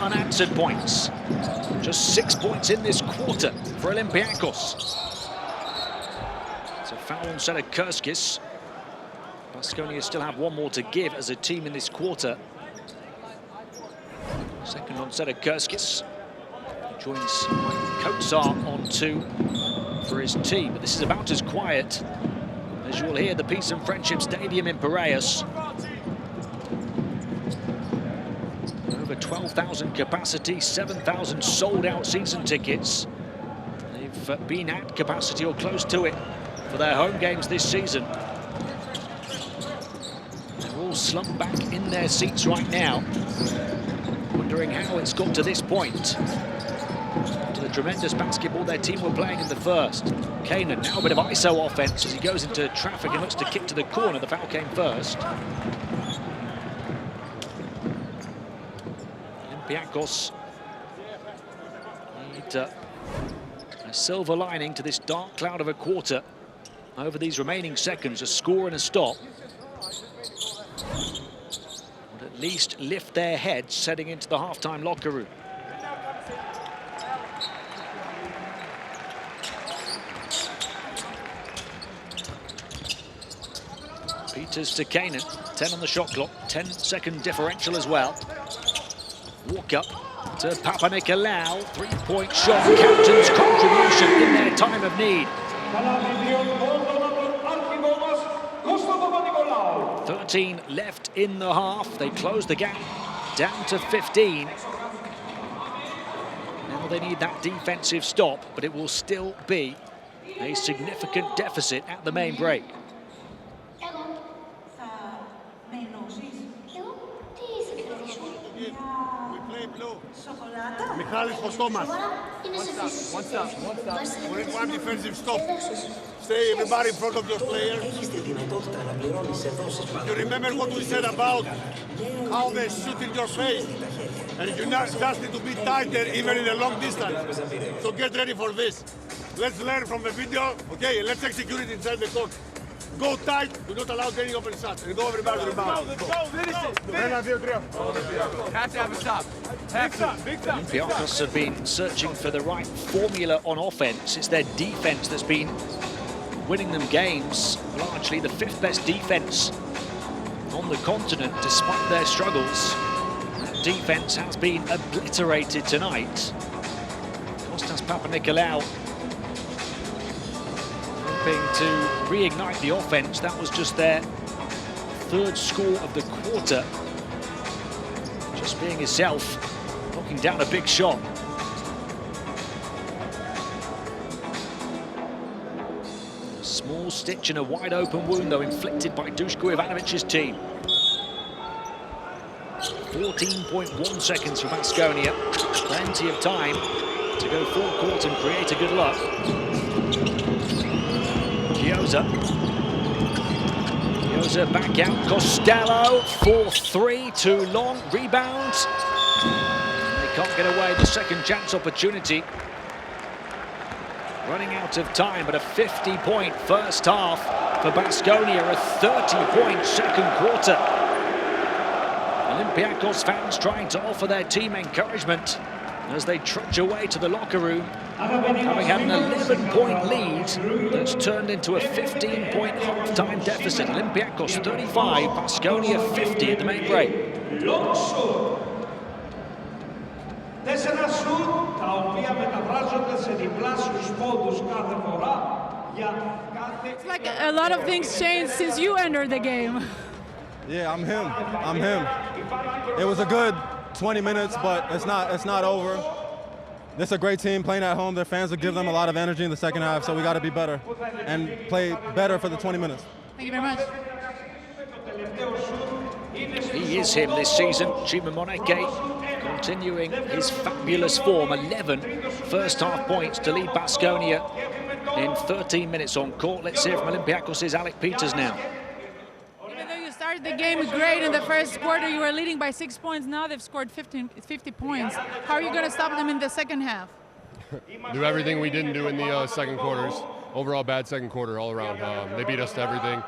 Unanswered points. Just 6 points in this quarter for Olympiacos. It's a foul on Sedekerskis. Baskonia still have 1 more to give as a team in this quarter. Second on Sedekerskis. Joins Kotsar on 2 for his team, but this is about as quiet as you will hear the Peace and Friendship Stadium in Piraeus. Over 12,000 capacity, 7,000 sold out season tickets. They've been at capacity or close to it for their home games this season. They're all slumped back in their seats right now, wondering how it's got to this point. To the tremendous basketball their team were playing in the first. Kanan now a bit of ISO offense as he goes into traffic and looks to kick to the corner. The foul came first. Olympiacos need a silver lining to this dark cloud of a quarter. Over these remaining seconds, a score and a stop would at least lift their heads heading into the halftime locker room. Peters to Kanan, 10 on the shot clock, 10-second differential as well. Walker to Papanikolaou, three-point shot, captain's contribution in their time of need. 13 left in the half, they close the gap down to 15. Now they need that defensive stop, but it will still be a significant deficit at the main break. Michalis for Thomas. One stop. We need one defensive stop. Stay everybody in front of your player. You remember what we said about how they shoot in your face? And you just need to be tighter even in a long distance. So get ready for this. Let's learn from the video. Okay, let's execute it inside the court. Go tight, do not allow any open shots. And go everybody to rebound. Finish it. Have to have a stop. Olympiacos have been searching for the right formula on offense. It's their defense that's been winning them games. Largely the fifth best defense on the continent despite their struggles. That defense has been obliterated tonight. Kostas Papanikolaou hoping to reignite the offense. That was just their third score of the quarter. Just being himself, knocking down a big shot. A small stitch in a wide open wound, though, inflicted by Duško Ivanovic's team. 14.1 seconds for Baskonia. Plenty of time to go full court and create a good look. Gioza back out, Costello, 4-3, too long, rebound. They can't get away the second chance opportunity. Running out of time, but a 50-point first half for Baskonia, a 30-point second quarter. Olympiacos fans trying to offer their team encouragement as they trudge away to the locker room, having had an 11-point lead that's turned into a 15-point half-time deficit. Olympiacos 35, Baskonia 50 at the main break. It's like a lot of things changed since you entered the game. Yeah, I'm him. It was a good 20 minutes, but it's not over. This is a great team playing at home. Their fans will give them a lot of energy in the second half, so we got to be better and play better for the 20 minutes. Thank you very much. He is him this season. Chima Moneke continuing his fabulous form. 11 first half points to lead Baskonia in 13 minutes on court. Let's hear from Olympiacos' Alec Peters now. Started the game great in the first quarter. You were leading by 6 points. Now they've scored 50 points. How are you going to stop them in the second half? Do everything we didn't do in the second quarters. Overall bad second quarter all around. They beat us to everything.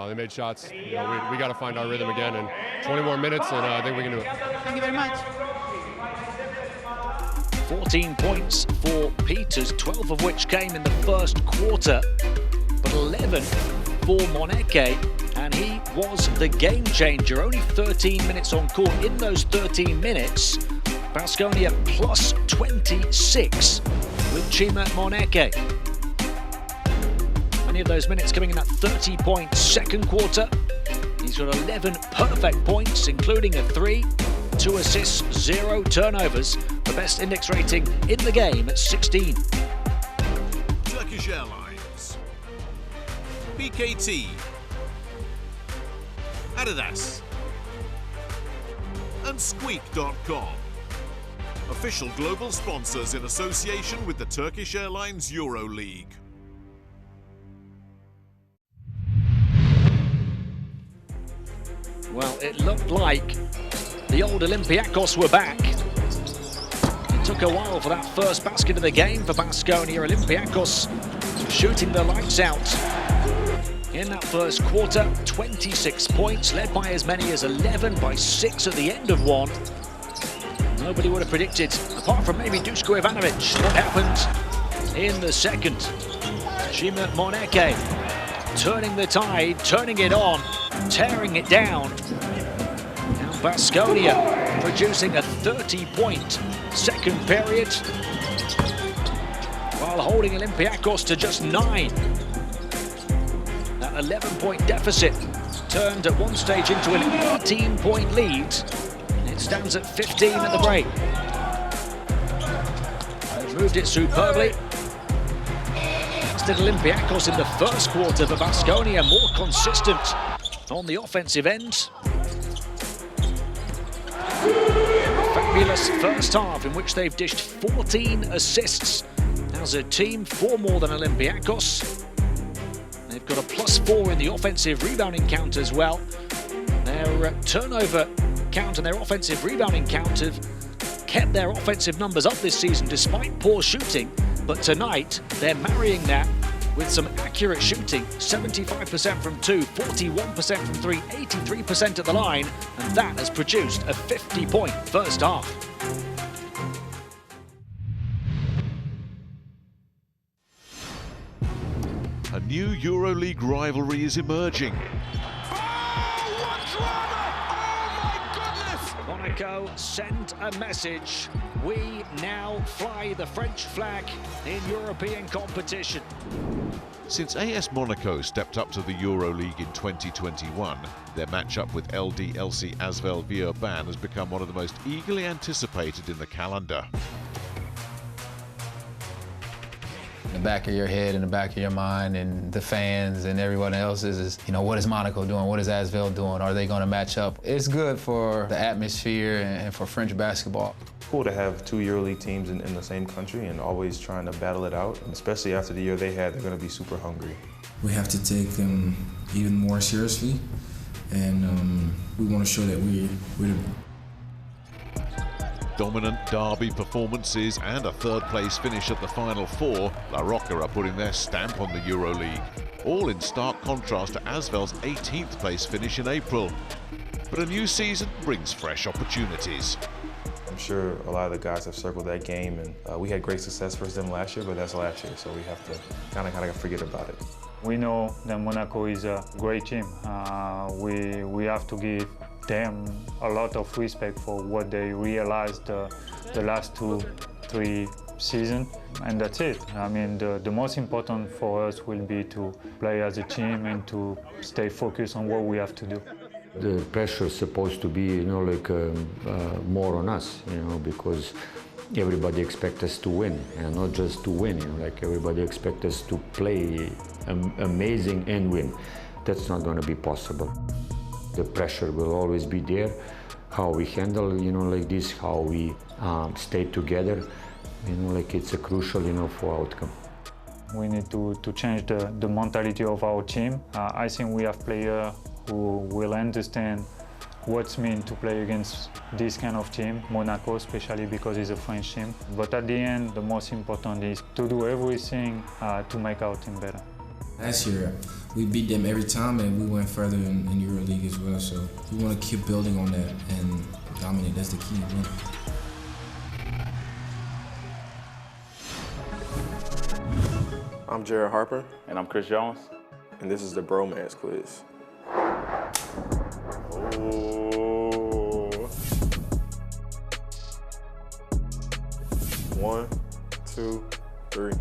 They made shots. You know, we got to find our rhythm again. And 20 more minutes, and I think we can do it. Thank you very much. 14 points for Peters, 12 of which came in the first quarter, but 11 for Moneke. And he was the game changer. Only 13 minutes on court. In those 13 minutes, Baskonia plus 26 with Chima Moneke. Many of those minutes coming in that 30-point second quarter. He's got 11 perfect points, including a 3, 2 assists, 0 turnovers. The best index rating in the game at 16. Turkish Airlines, BKT, Adidas, and Squeak.com. Official global sponsors in association with the Turkish Airlines EuroLeague. Well, it looked like the old Olympiacos were back. It took a while for that first basket of the game for Baskonia. Olympiacos shooting the lights out. In that first quarter, 26 points, led by as many as 11 by 6 at the end of one. Nobody would have predicted, apart from maybe Duško Ivanovic, what happened in the second. Chima Moneke turning the tide, turning it on. tearing it down. Now Baskonia producing a 30-point second period, while holding Olympiacos to just 9. That 11-point deficit turned at one stage into an 18-point lead. It stands at 15 at the break. They've moved it superbly. As did Olympiacos in the first quarter, for Baskonia more consistent on the offensive end. Fabulous first half in which they've dished 14 assists. As a team, 4 more than Olympiacos. They've got a +4 in the offensive rebounding count as well. Their turnover count and their offensive rebounding count have kept their offensive numbers up this season despite poor shooting. But tonight, they're marrying that with some accurate shooting. 75% from 2, 41% from 3, 83% at the line. And that has produced a 50-point first half. A new EuroLeague rivalry is emerging. Monaco sent a message. We now fly the French flag in European competition. Since AS Monaco stepped up to the EuroLeague in 2021, their matchup with LC Asvel Villeurbanne has become one of the most eagerly anticipated in the calendar. In the back of your head, in the back of your mind, and the fans and everyone else is, you know, what is Monaco doing? What is Asvel doing? Are they going to match up? It's good for the atmosphere and for French basketball. It's cool to have 2 EuroLeague teams in the same country and always trying to battle it out. And especially after the year they had, they're going to be super hungry. We have to take them even more seriously, and we want to show that we're the Dominant derby performances and a third-place finish at the Final Four, La Roca are putting their stamp on the EuroLeague, all in stark contrast to Asvel's 18th place finish in April. But a new season brings fresh opportunities. I'm sure a lot of the guys have circled that game, and we had great success versus them last year, but that's last year, so we have to kind of forget about it. We know that Monaco is a great team. We have to give them a lot of respect for what they realized the last 2-3 seasons, and that's it. I mean, the most important for us will be to play as a team and to stay focused on what we have to do. The pressure is supposed to be, you know, like more on us, you know, because everybody expects us to win, and not just to win, you know, like everybody expects us to play amazing and win. That's not going to be possible. The pressure will always be there. How we handle, you know, like this, how we stay together, you know, like it's a crucial, you know, for outcome. We need to change the mentality of our team. I think we have players who will understand what it means to play against this kind of team, Monaco especially because it's a French team. But at the end, the most important is to do everything to make our team better. Last year, we beat them every time, and we went further in EuroLeague as well. So we want to keep building on that and dominate. That's the key. Win. I'm Jared Harper. And I'm Chris Jones. And this is the Bromance Quiz. Oh. 1, 2, 3.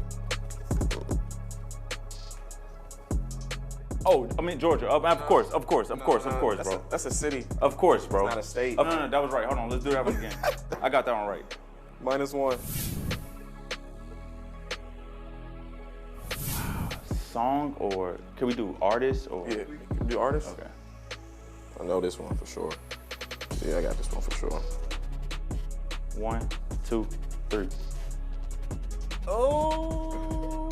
Oh, I mean Georgia. Of course, bro. That's a city. Of course, bro. It's not a state. No, that was right. Hold on, let's do that one again. I got that one right. -1. Song or can we do artist or? Yeah, we can do artist. Okay. I know this one for sure. Yeah, I got this one for sure. 1, 2, 3. Oh.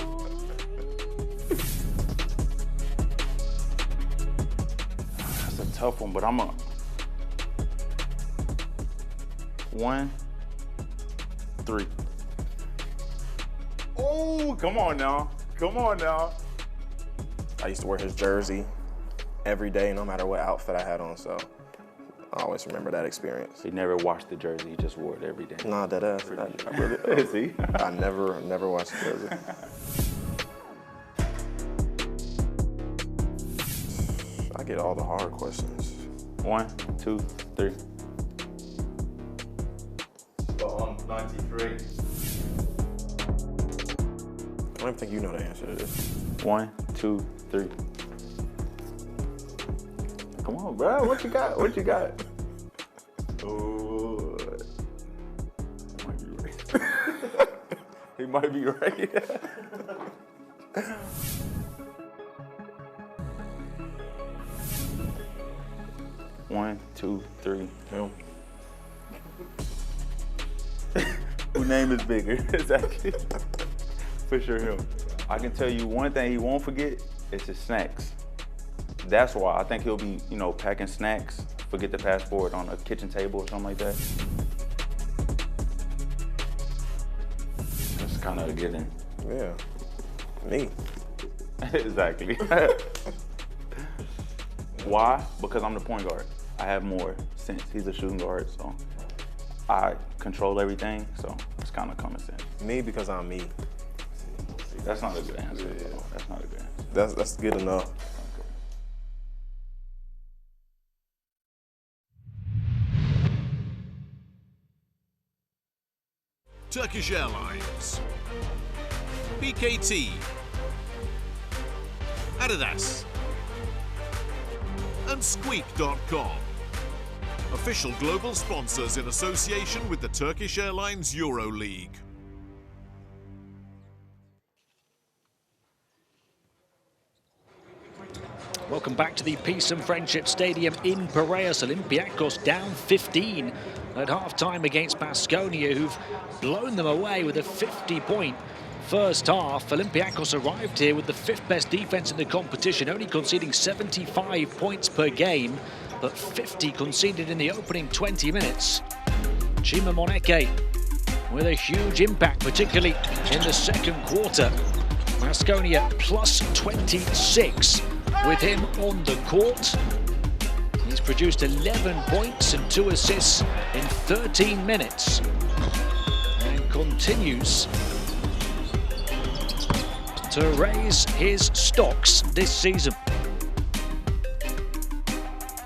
That's a tough one, but I'm a 1, 3. Oh, come on now. Come on now. I used to wear his jersey every day, no matter what outfit I had on, so I always remember that experience. He never washed the jersey, he just wore it every day. Nah, that ass. I really, See? I never washed the jersey. I get all the hard questions. 1, 2, 3. On 93. I don't even think you know the answer to this. 1, 2, 3. Come on, bro. What you got? What you got? Oh. He might be right. One, 2, 3. Him. Whose name is bigger? Exactly. For sure him. I can tell you one thing he won't forget is his snacks. That's why I think he'll be, you know, packing snacks, forget the passport on a kitchen table or something like that. That's kind of a given. Yeah. Me. Exactly. Why? Because I'm the point guard. I have more sense. He's a shooting guard, so I control everything, so it's kind of common sense. Me because I'm me. That's not a good answer. Yeah. That's not a good answer. That's good enough. Turkish Airlines, BKT, Adidas, and Squeak.com. Official global sponsors in association with the Turkish Airlines EuroLeague. Welcome back to the Peace and Friendship Stadium in Piraeus. Olympiacos down 15 at half-time against Baskonia, who've blown them away with a 50-point first half. Olympiacos arrived here with the 5th best defense in the competition, only conceding 75 points per game, but 50 conceded in the opening 20 minutes. Chima Moneke with a huge impact, particularly in the second quarter. Baskonia plus 26 with him on the court. He's produced 11 points and 2 assists in 13 minutes and continues to raise his stocks this season.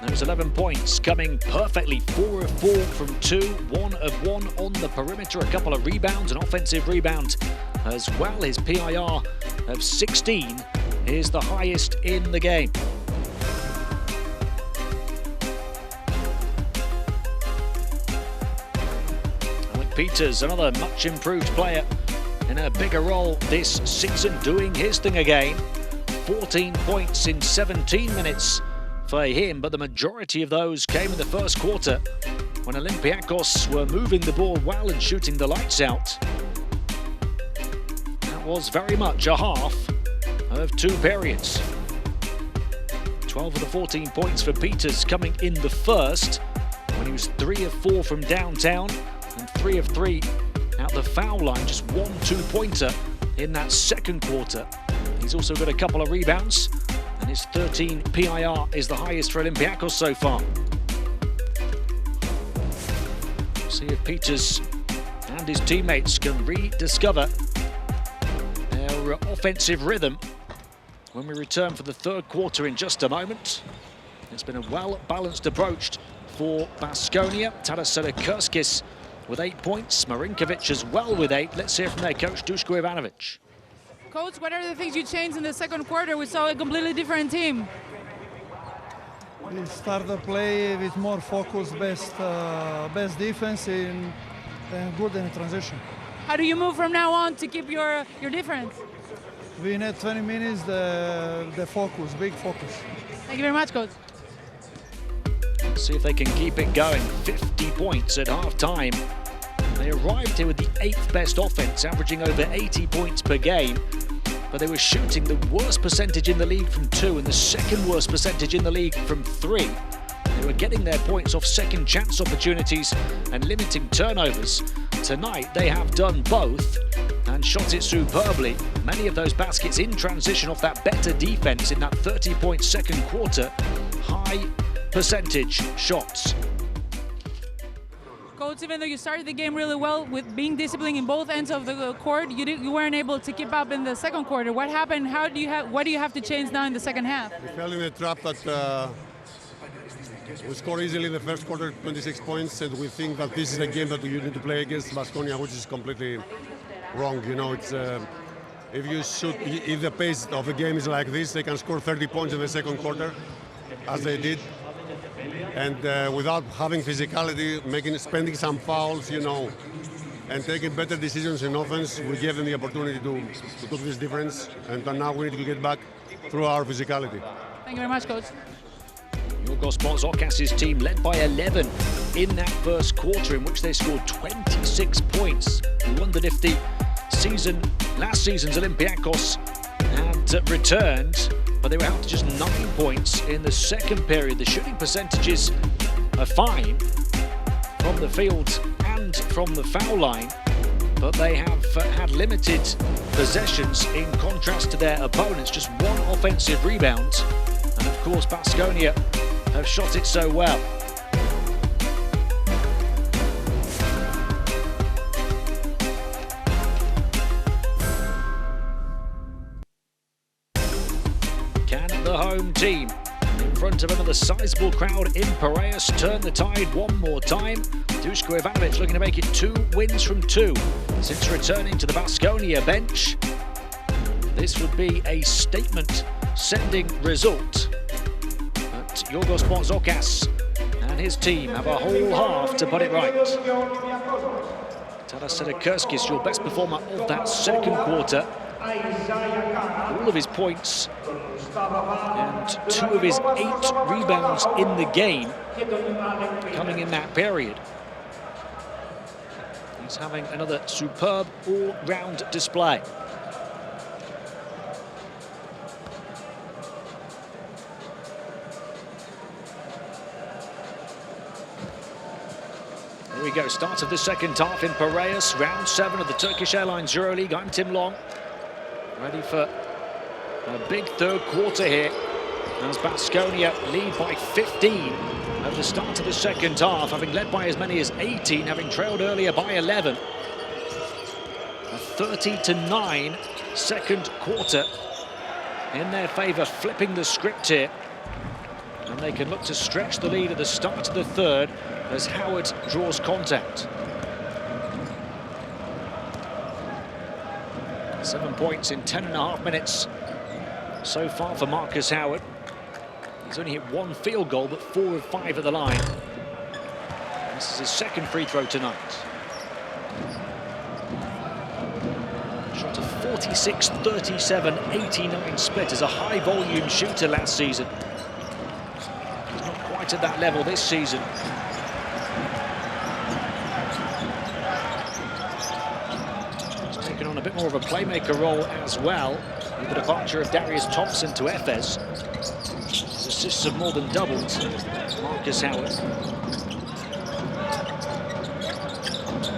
Those 11 points coming perfectly, 4 of 4 from 2, 1 of 1 on the perimeter, a couple of rebounds, an offensive rebound as well. His PIR of 16 is the highest in the game. Alec Peters, another much improved player in a bigger role this season, doing his thing again. 14 points in 17 minutes for him, but the majority of those came in the first quarter when Olympiacos were moving the ball well and shooting the lights out. That was very much a half of 2 periods. 12 of the 14 points for Peters coming in the first, when he was 3 of 4 from downtown and 3 of 3 out the foul line. Just 1 2-pointer in that second quarter. He's also got a couple of rebounds, and his 13 PIR is the highest for Olympiacos so far. See if Peters and his teammates can rediscover their offensive rhythm when we return for the third quarter in just a moment. It's been a well-balanced approach for Baskonia. Taras Sarakurskis with 8 points, Marinkovic as well with 8. Let's hear from their coach, Duško Ivanović. Coach, what are the things you changed in the second quarter? We saw a completely different team. We start the play with more focus, best defense, and good in transition. How do you move from now on to keep your difference? We need 20 minutes, the focus, big focus. Thank you very much, Coach. Let's see if they can keep it going. 50 points at half-time. They arrived here with the 8th best offense, averaging over 80 points per game. But they were shooting the worst percentage in the league from 2 and the second worst percentage in the league from 3. They were getting their points off second chance opportunities and limiting turnovers. Tonight they have done both and shot it superbly. Many of those baskets in transition off that better defense in that 30-point second quarter. High percentage shots. Coach, Coach, even though you started the game really well with being disciplined in both ends of the court, you weren't able to keep up in the second quarter. What happened? What do you have to change now in the second half? We fell in the trap that we scored easily in the first quarter, 26 points, and we think that this is a game that you need to play against Baskonia, which is completely wrong. You know, it's if the pace of the game is like this, they can score 30 points in the second quarter, as they did. And without having physicality, spending some fouls, you know, and taking better decisions in offense, we gave them the opportunity to do this difference. And now we need to get back through our physicality. Thank you very much, Coach. EuroLeague Baskonia team led by 11 in that first quarter, in which they scored 26 points. We wondered if the last season's Olympiacos had returned, but they were held to just 9 points in the second period. The shooting percentages are fine from the field and from the foul line, but they have had limited possessions in contrast to their opponents. Just 1 offensive rebound, and of course Baskonia have shot it so well. The home team, in front of another sizable crowd in Piraeus, turn the tide one more time. Duško Ivanović looking to make it 2 wins from 2 since returning to the Baskonia bench. This would be a statement-sending result. But EuroLeague Baskonia and his team have a whole half to put it right. Tadas Sedekerskis, your best performer of that second quarter. All of his points and 2 of his 8 rebounds in the game coming in that period. He's having another superb all-round display. Here we go, start of the second half in Piraeus, round 7 of the Turkish Airlines EuroLeague. I'm Tim Long, ready for a big third quarter here as Baskonia lead by 15 at the start of the second half, having led by as many as 18, having trailed earlier by 11. A 30-9 second quarter in their favour, flipping the script here. And they can look to stretch the lead at the start of the third as Howard draws contact. 7 points in 10.5 minutes so far for Marcus Howard. He's only hit 1 field goal, but 4 of 5 at the line. This is his second free throw tonight. Shot of 46, 37, 89 split as a high-volume shooter last season. He's not quite at that level this season. He's taken on a bit more of a playmaker role as well, with the departure of Darius Thompson to Efes. His assists have more than doubled. Marcus Howard.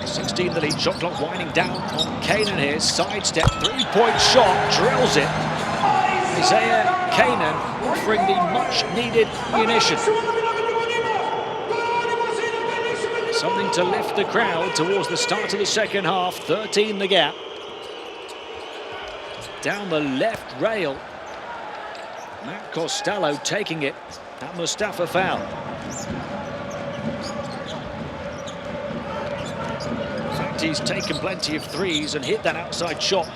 16 the lead, shot clock winding down on Kanan here. Sidestep, 3-point shot, drills it. Isaiah Kanan offering the much-needed munition. Something to lift the crowd towards the start of the second half. 13 the gap. Down the left rail. Matt Costello taking it at Mustafa Foul. In fact, he's taken plenty of threes and hit that outside shot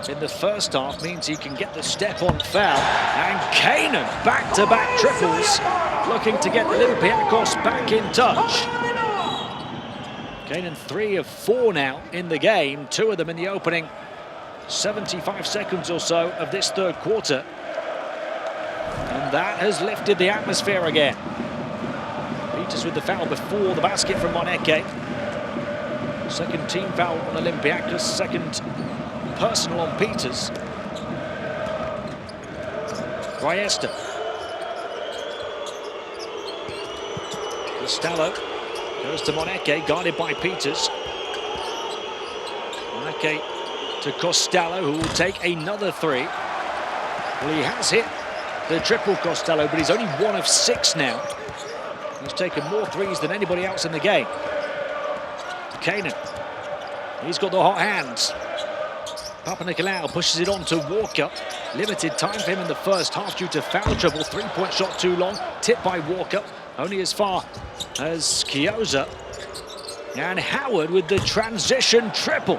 in the first half, means he can get the step on Foul. And Kanan, back-to-back triples, looking to get the Olympiacos back in touch. Kanan 3 of 4 now in the game, 2 of them in the opening 75 seconds or so of this third quarter. And that has lifted the atmosphere again. Peters with the foul before the basket from Moneke. Second team foul on Olympiacos, second personal on Peters. Riesta. Costello goes to Moneke, guarded by Peters. Moneke to Costello, who will take another 3. Well, he has hit the triple, Costello, but he's only 1 of 6 now. He's taken more threes than anybody else in the game. Kainan. He's got the hot hands. Papanikolaou pushes it on to Walker. Limited time for him in the first half due to foul trouble. 3-point shot too long. Tipped by Walker. Only as far as Chiozza. And Howard with the transition triple.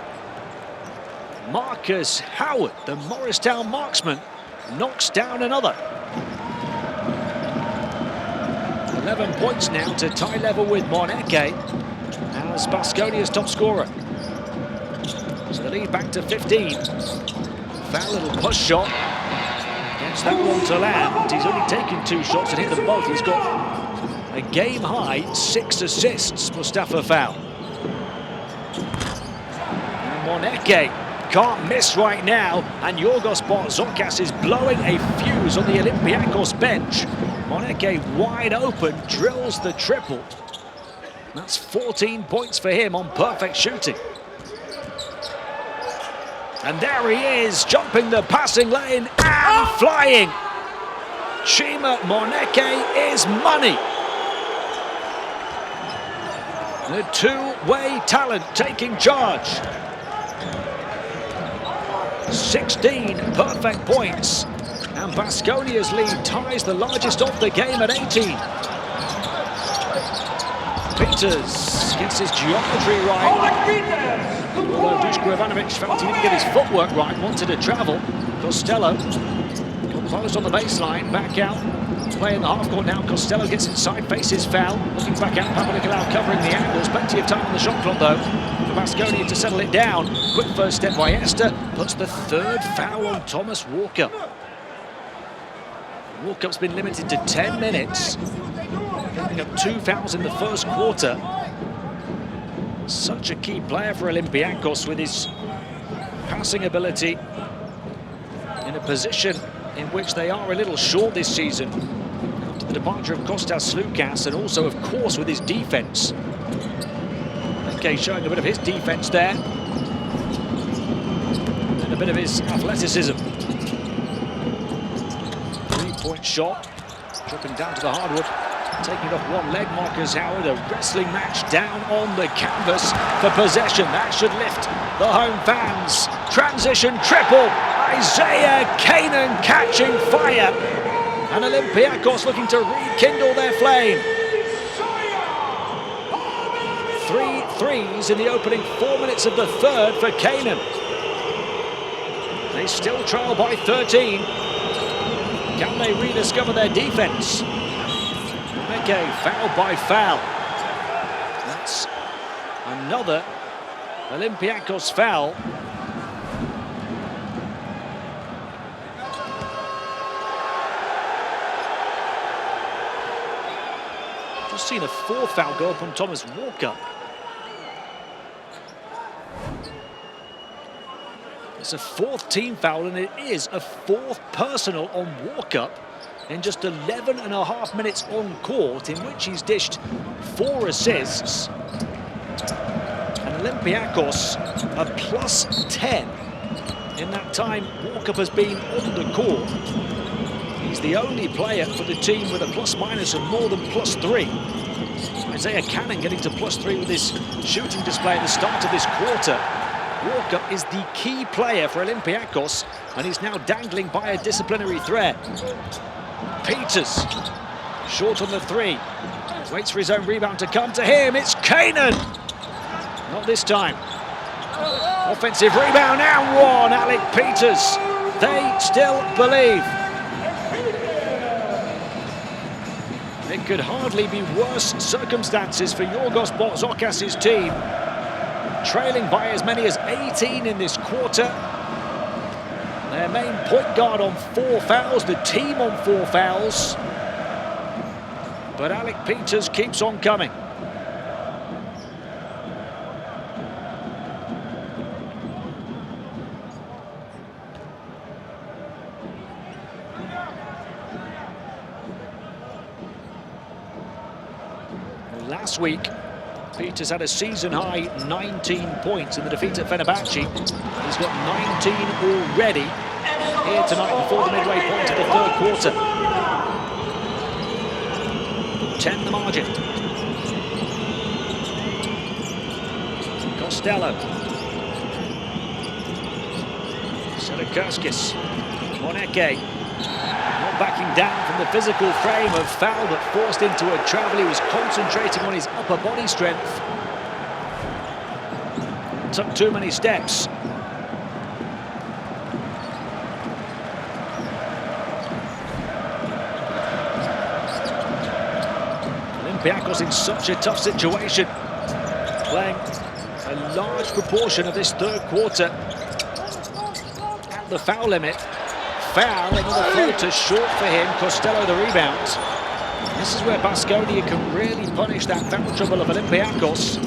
Marcus Howard, the Morristown marksman, knocks down another. 11 points now to tie level with Moneke as Baskonia's top scorer. So the lead back to 15. Foul, little push shot. Gets that one to land. He's only taken 2 shots and hit them both. He's got a game-high 6 assists, Mustafa Foul. And Moneke can't miss right now, and Yorgos Barzokas is blowing a fuse on the Olympiacos bench. Moneke wide open, drills the triple. That's 14 points for him on perfect shooting. And there he is, jumping the passing lane and flying. Chima Moneke is money. The two-way talent taking charge. 16 perfect points. And Baskonia's lead ties the largest of the game at 18. Peters gets his geometry right. Although Duško Ivanovic felt he didn't get his footwork right, wanted to travel. Costello composed on the baseline, back out. Play in the half court now. Costello gets inside, faces foul. Looking back out, Papanikolaou covering the angles. Plenty of time on the shot clock though for Baskonia to settle it down. Quick first step by Esther. Puts the 3rd foul on Thomas Walker. Walkup's been limited to 10 minutes. Picking up 2 fouls in the first quarter. Such a key player for Olympiacos with his passing ability in a position in which they are a little short this season after the departure of Kostas Sloukas, and also, of course, with his defense. Okay, showing a bit of his defense there and a bit of his athleticism. 3-point shot, dropping down to the hardwood. Taking off one leg, Marcus Howard, a wrestling match down on the canvas for possession. That should lift the home fans. Transition triple, Isaiah Kainan catching fire. And Olympiacos looking to rekindle their flame. 3 threes in the opening 4 minutes of the third for Kainan. They still trail by 13. Can they rediscover their defense? Okay, foul by foul. That's another Olympiacos foul. Just seen a 4th foul go up on Thomas Walker. It's a 4th team foul, and it is a 4th personal on Walker in just 11.5 minutes on court, in which he's dished 4 assists. And Olympiacos a +10 in that time Walker has been on the court. He's the only player for the team with a plus-minus of more than +3. Isaiah Kainan getting to +3 with his shooting display at the start of this quarter. Walker is the key player for Olympiacos, and he's now dangling by a disciplinary thread. Peters, short on the 3. Waits for his own rebound to come to him. It's Kainan. Not this time. Offensive rebound and one. Alec Peters. They still believe. It could hardly be worse circumstances for Yorgos Barzokas' team. Trailing by as many as 18 in this quarter. Their main point guard on 4 fouls, the team on 4 fouls. But Alec Peters keeps on coming. Last week, Peters had a season-high 19 points in the defeat at Fenerbahce. He's got 19 already here tonight before the midway point of the third quarter. 10 the margin. Costello. Sedekerskis. Moneke. Not backing down from the physical frame of foul, but forced into a travel. He was concentrating on his upper body strength. Took too many steps. Olympiacos in such a tough situation, playing a large proportion of this third quarter at the foul limit. Foul, another floater short for him. Costello the rebound. This is where Baskonia can really punish that foul trouble of Olympiacos.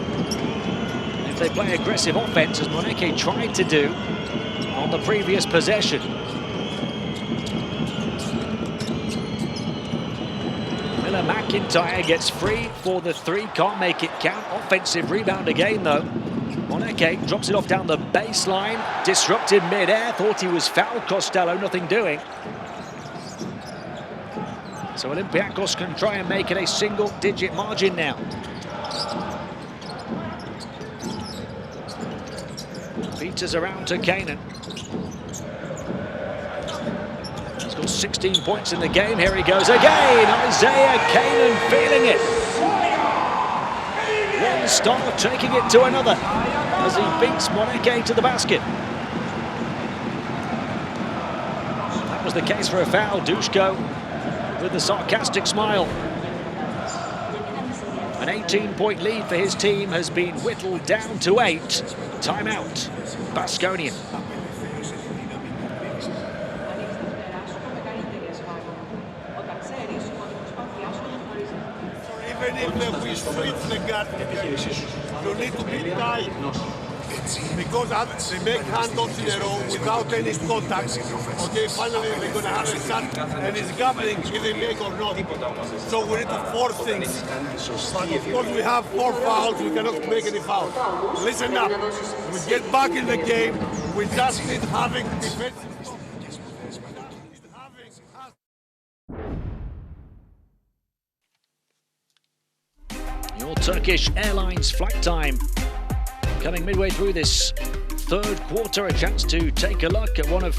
If they play aggressive offense, as Moneke tried to do on the previous possession. McIntyre gets free for the three, can't make it count. Offensive rebound again though. Moneke drops it off down the baseline, disrupted mid-air, thought he was fouled. Costello, nothing doing. So Olympiacos can try and make it a single-digit margin now. Peters around to Kanan. 16 points in the game. Here he goes again. Isaiah Kanan feeling it. One star taking it to another as he beats Moneke to the basket. That was the case for a foul. Dushko with the sarcastic smile. An 18-point lead for his team has been whittled down to 8. Timeout. Baskonia. Even if we switch the guard, you need to be tight. Because they make handoffs in a row without any contact. Okay, finally they're going to have a shot and it's gambling if they make or not. So we need to force things. But of course we have 4 fouls, we cannot make any fouls. Listen up, we get back in the game, we just need having defensive. Your Turkish Airlines flight time coming midway through this third quarter. A chance to take a look at one of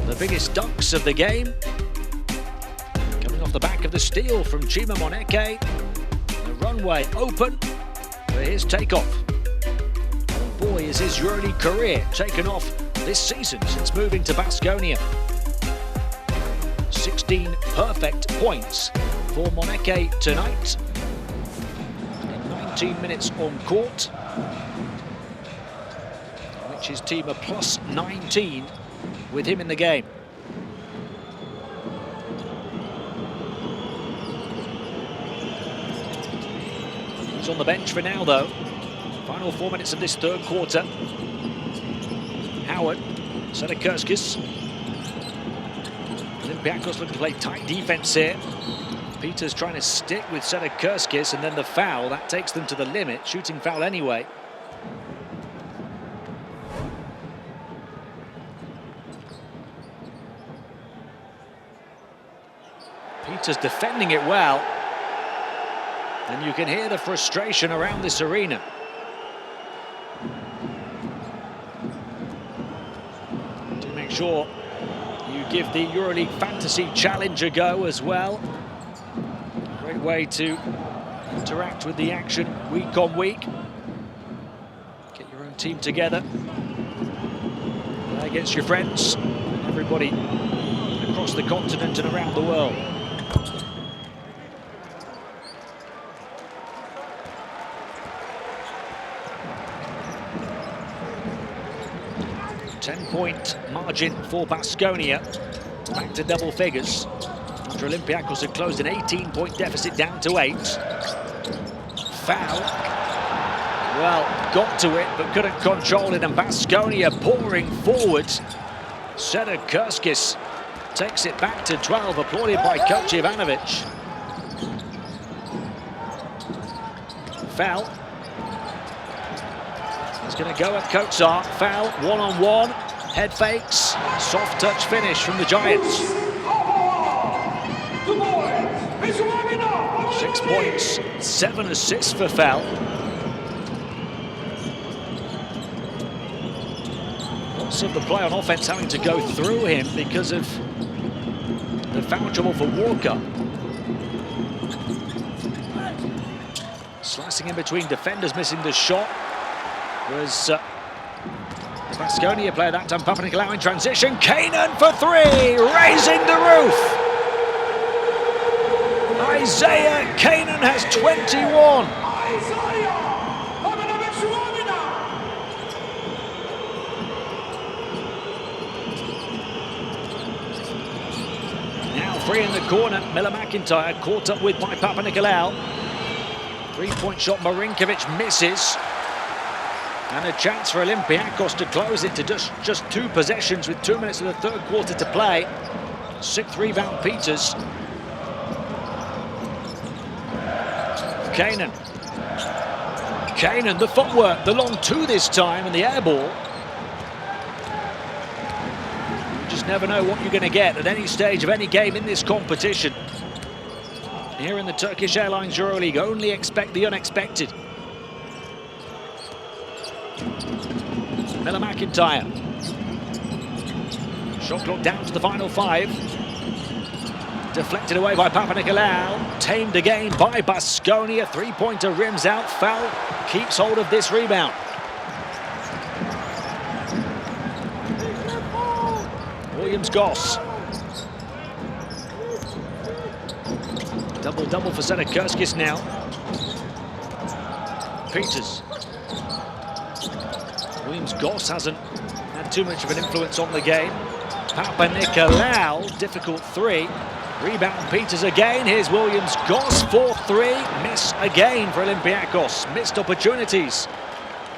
the biggest dunks of the game. Coming off the back of the steal from Chima Moneke. The runway open for his takeoff. Oh boy, is his EuroLeague career taken off this season since moving to Baskonia. 16 perfect points for Moneke tonight. 19 minutes on court, which his team are plus 19 with him in the game. He's on the bench for now though. Final 4 minutes of this third quarter. Howard, Sedekerskis. Olympiacos looking to play tight defense here. Peters trying to stick with Sedekerskis, and then the foul, that takes them to the limit. Shooting foul anyway. Peters defending it well. And you can hear the frustration around this arena. To make sure you give the EuroLeague Fantasy Challenge a go as well. Great way to interact with the action week on week. Get your own team together. Play against your friends. Everybody across the continent and around the world. Ten-point margin for Baskonia. Back to double figures. After Olympiacos had closed an 18-point deficit down to 8. Foul. Well, got to it, but couldn't control it, and Baskonia pouring forward. Sedekerskis takes it back to 12, applauded by Coach Ivanovic. Foul. He's going to go at Kotsar. Foul, one-on-one. Head fakes. Soft touch finish from the Giants. 6 points, 7 assists for Foul. Lots of the play on offense having to go through him because of the foul trouble for Walker. Slicing in between defenders, missing the shot was the Baskonia player that time. Papanikolaou in transition. Kanan for three, raising the roof. Isaiah Kanan has 21. Now free in the corner. Miller McIntyre caught up with by Papanikolaou. Three-point shot, Marinkovic misses. And a chance for Olympiacos to close it to just 2 possessions with 2 minutes of the third quarter to play. 6th rebound, Peters. Kanan. Kanan, the footwork, the long two this time, and the air ball. You just never know what you're going to get at any stage of any game in this competition. Here in the Turkish Airlines EuroLeague, only expect the unexpected. Miller McIntyre. Shot clock down to the final 5. Deflected away by Papanikolaou. Tamed again by Baskonia. Three-pointer rims out. Foul keeps hold of this rebound. Williams-Goss. Double-double for Sedekerskis now. Peters. Williams-Goss hasn't had too much of an influence on the game. Papanikolaou, difficult 3. Rebound Peters again. Here's Williams-Goss, 4-3. Miss again for Olympiacos. Missed opportunities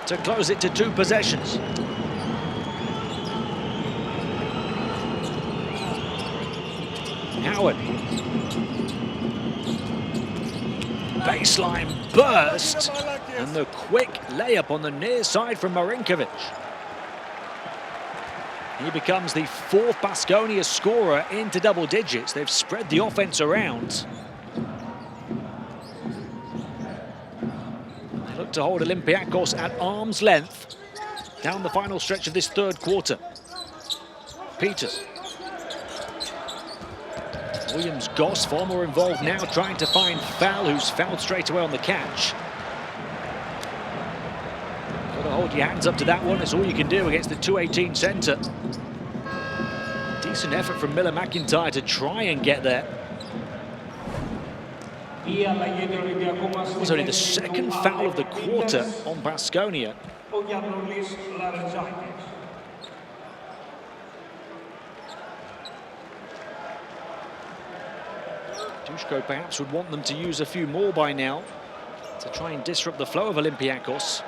to close it to 2 possessions. Howard. Baseline burst. And the quick layup on the near side from Marinkovic. He becomes the 4th Baskonia scorer into double digits. They've spread the offense around. They look to hold Olympiacos at arm's length down the final stretch of this third quarter. Peters. Williams-Goss, far more involved now, trying to find Foul, who's fouled straight away on the catch. Got to hold your hands up to that one. It's all you can do against the 218 centre. Decent effort from Miller McIntyre to try and get there. It was only the 2nd foul of the quarter on Baskonia. Dushko perhaps would want them to use a few more by now to try and disrupt the flow of Olympiacos.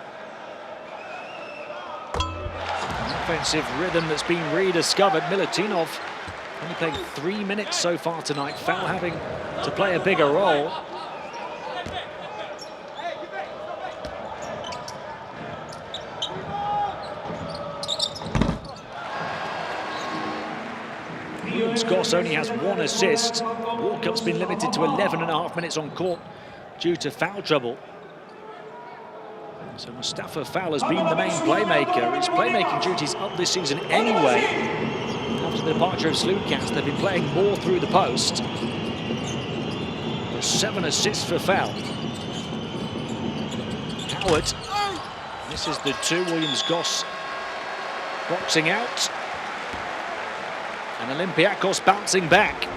Offensive rhythm that's been rediscovered. Milutinov only played 3 minutes so far tonight. Foul having to play a bigger role. Williams-Goss only has 1 assist. Walkup's been limited to 11.5 minutes on court due to foul trouble. So Mustafa Foul has been the main playmaker. His playmaking duties up this season anyway. After the departure of Slukas, they've been playing more through the post. 7 assists for Foul. Howard misses the 2. Williams-Goss boxing out. And Olympiacos bouncing back.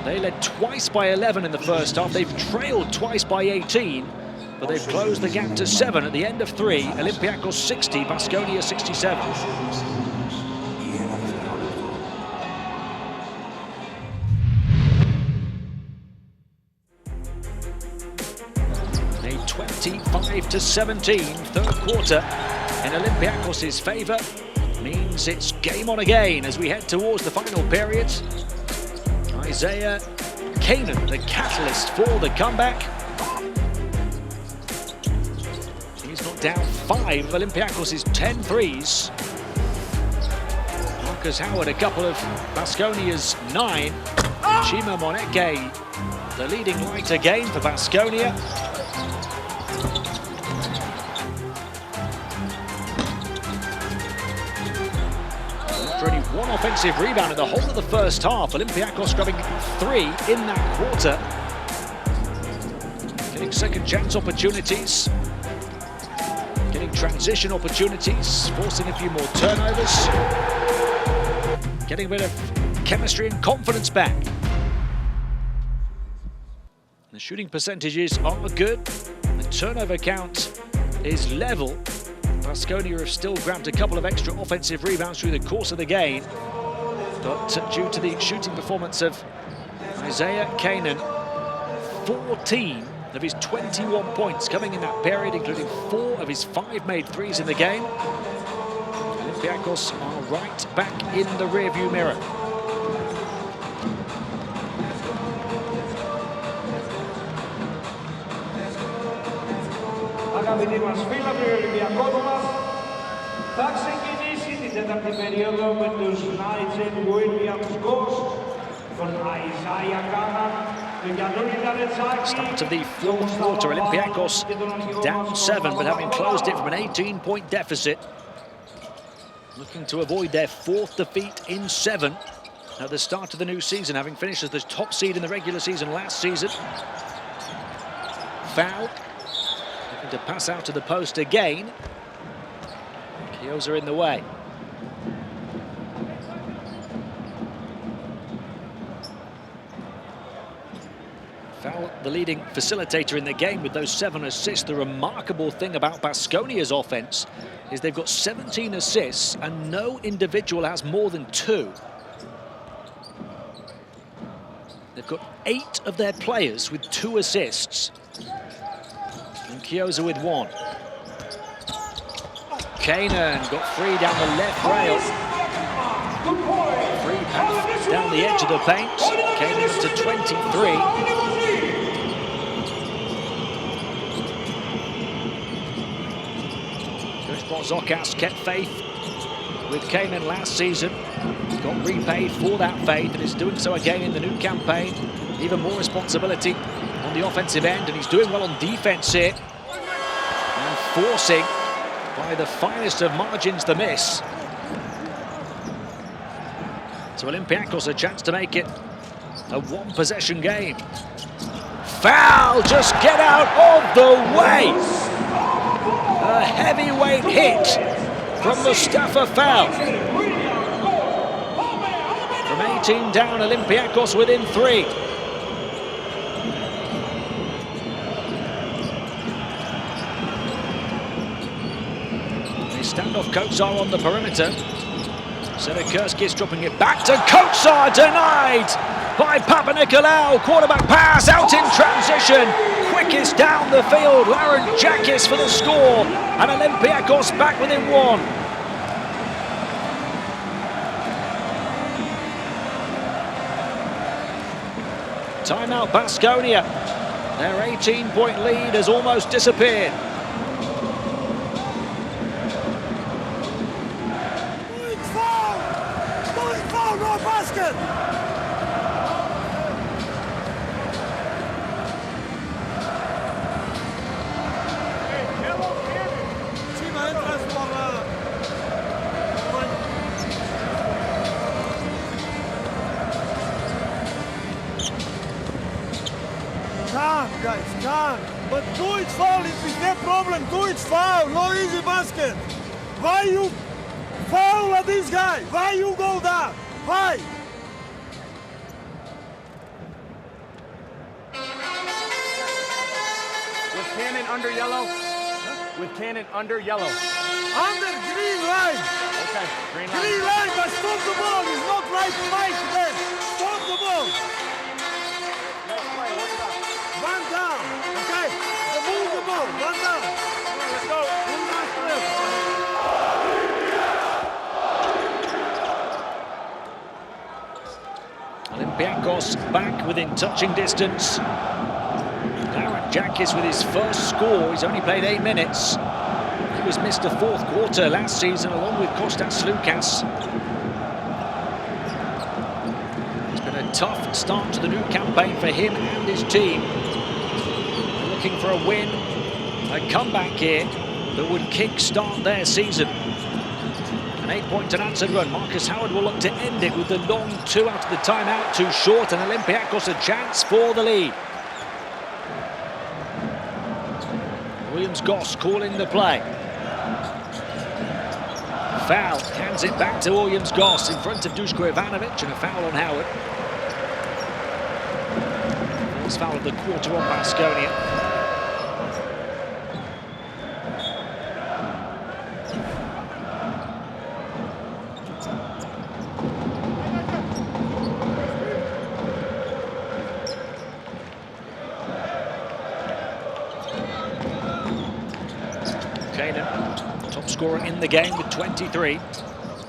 They led twice by 11 in the first half. They've trailed twice by 18. But they've closed the gap to 7 at the end of 3. Olympiacos 60, Baskonia 67. A 25-17 third quarter in Olympiacos' favour means it's game on again as we head towards the final period. Isaiah Kanan, the catalyst for the comeback. Down 5 of Olympiacos' 10 threes. Marcus Howard, a couple of Baskonia's 9. Chima Moneke, the leading light again for Baskonia. One offensive rebound in the whole of the first half. Olympiacos grabbing 3 in that quarter. Getting second chance opportunities. Getting transition opportunities. Forcing a few more turnovers. Getting a bit of chemistry and confidence back. The shooting percentages are good. The turnover count is level. Baskonia have still grabbed a couple of extra offensive rebounds through the course of the game. But due to the shooting performance of Isaiah Kanan, 14 of his 21 points coming in that period, including 4 of his 5 made threes in the game. Olympiacos are right back in the rearview mirror. Αγαπητοί μας φίλοι, ο Ολυμπιακός μας θα ξεκινήσει την τέταρτη περίοδο με τους Nigel Williams-Goss, τον Isaiah Kanan. Start of the fourth quarter, Olympiacos down 7, but having closed it from an 18-point deficit. Looking to avoid their 4th defeat in 7 at the start of the new season, having finished as the top seed in the regular season last season. Foul. Looking to pass out to the post again. Chiozza in the way. Foul, the leading facilitator in the game with those 7 assists. The remarkable thing about Baskonia's offense is they've got 17 assists and no individual has more than 2. They've got 8 of their players with 2 assists. And Chiozza with 1. Kanan got free down the left rail. Free path down the edge of the paint. Kanan up to 23. Zokas kept faith with Kanan last season. Got repaid for that faith and is doing so again in the new campaign. Even more responsibility on the offensive end, and he's doing well on defense here. And forcing, by the finest of margins, the miss. So Olympiacos a chance to make it a 1-possession game. Foul, just get out of the way. A heavyweight hit from Mustafa Foul. From 18 down, Olympiacos within 3. The standoff Kotsar on the perimeter. Sedekerskis dropping it back to Kotsar, denied by Papanikolaou. Quarterback pass out in transition. Quickest down the field, Larenjakis for the score. And Olympiacos back within 1. Timeout Baskonia. Their 18-point lead has almost disappeared. Foul, no basket! Guys, can. But do it foul, if it's their problem, do it foul, no easy basket. Why you foul at this guy? Why you go down? Why? With Cannon under yellow? Huh? With Cannon under yellow. Under green line. Okay, green line. Green line, but stop the ball. It's not right fight then. Stop the ball. One down, okay? Move the ball, 1 down. Let's go. Olympiacos back within touching distance. Larenjakis with his first score. He's only played 8 minutes. He was Mr. 4th quarter last season along with Kostas Sloukas. It's been a tough start to the new campaign for him and his team. Looking for a win, a comeback here that would kick-start their season. And An 8-point unanswered run. Marcus Howard will look to end it with the long 2 out of the timeout, too short, and Olympiacos a chance for the lead. Williams-Goss calling the play. Foul, hands it back to Williams-Goss in front of Duško Ivanović, and a foul on Howard. First foul of the quarter on Baskonia. Top scorer in the game with 23.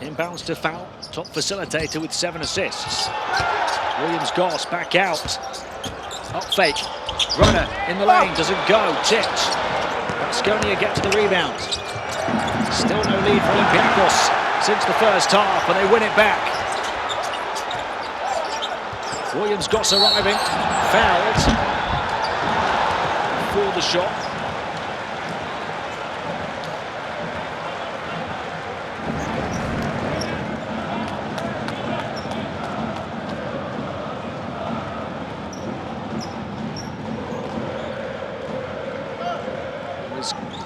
Inbounds to Foul, top facilitator with 7 assists. Williams-Goss back out. Up fake. Runner in the lane, doesn't go. Tipped. Baskonia get to the rebound. Still no lead for Olympiacos since the first half, but they win it back. Williams-Goss arriving. Fouled for the shot.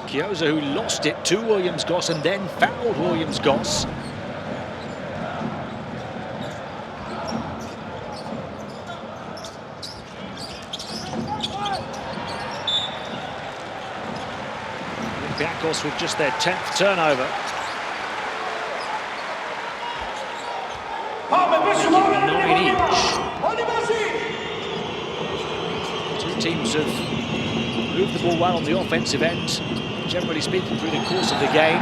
Chiozza who lost it to Williams-Goss and then fouled Williams-Goss. Olympiacos with just their 10th turnover. Keeping 9 each. Two teams have moved the ball well on the offensive end, generally speaking, through the course of the game.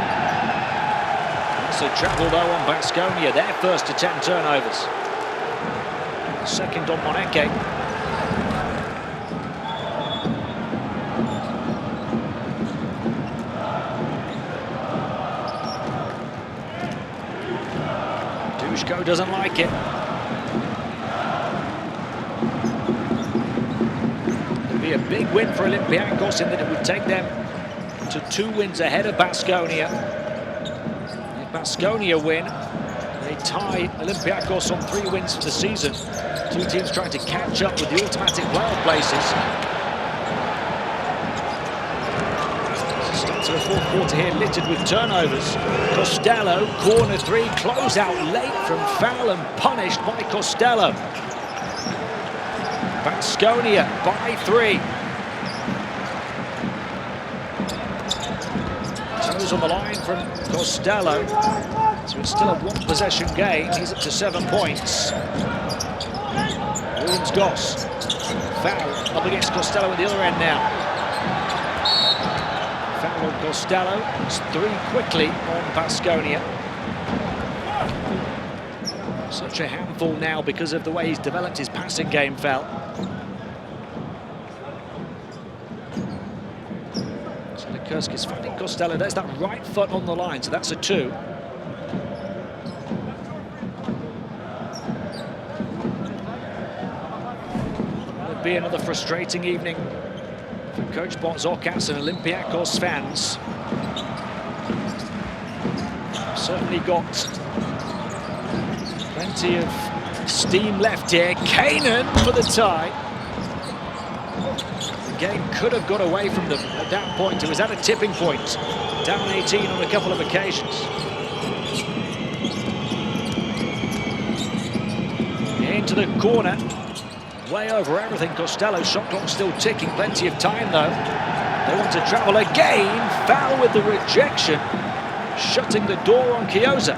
It's a treble though on Baskonia, their first to 10 turnovers. Second on Moneke. Duško doesn't like it. It'd be a big win for Olympiacos in that it would take them to 2 wins ahead of Baskonia. If Baskonia win, they tie Olympiacos on 3 wins for the season. 2 teams trying to catch up with the automatic playoff places. Start to the fourth quarter here, littered with turnovers. Costello, corner 3, close out late from Foul and punished by Costello. Baskonia by 3. On the line from Costello, so it's still a 1-possession game. He's up to 7 points. Williams-Goss, Foul up against Costello at the other end now. Foul on Costello. It's 3 quickly on Baskonia. Such a handful now because of the way he's developed his passing game, Foul. Kurskis finding Costello. There's that right foot on the line, so that's a 2. It'll be another frustrating evening for Coach Bartzokas and Olympiacos fans. Certainly got plenty of steam left here. Kanan for the tie. Game could have got away from them at that point. It was at a tipping point, down 18 on a couple of occasions. Into the corner, way over everything. Costello's shot clock still ticking, plenty of time though. They want to travel again. Foul with the rejection, shutting the door on Chiozza.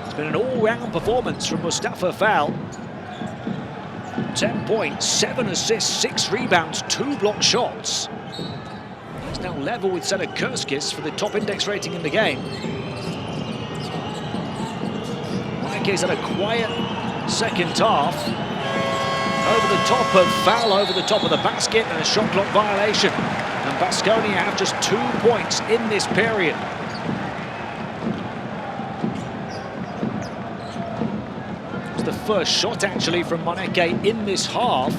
It's been an all-round performance from Mustafa Foul. 10 points, 7 assists, 6 rebounds, 2 blocked shots. He's now level with Sena Kurskis for the top index rating in the game. Moneke's had a quiet second half. Over the top of Foul, over the top of the basket, and a shot clock violation. And Baskonia have just 2 points in this period. The first shot actually from Moneke in this half,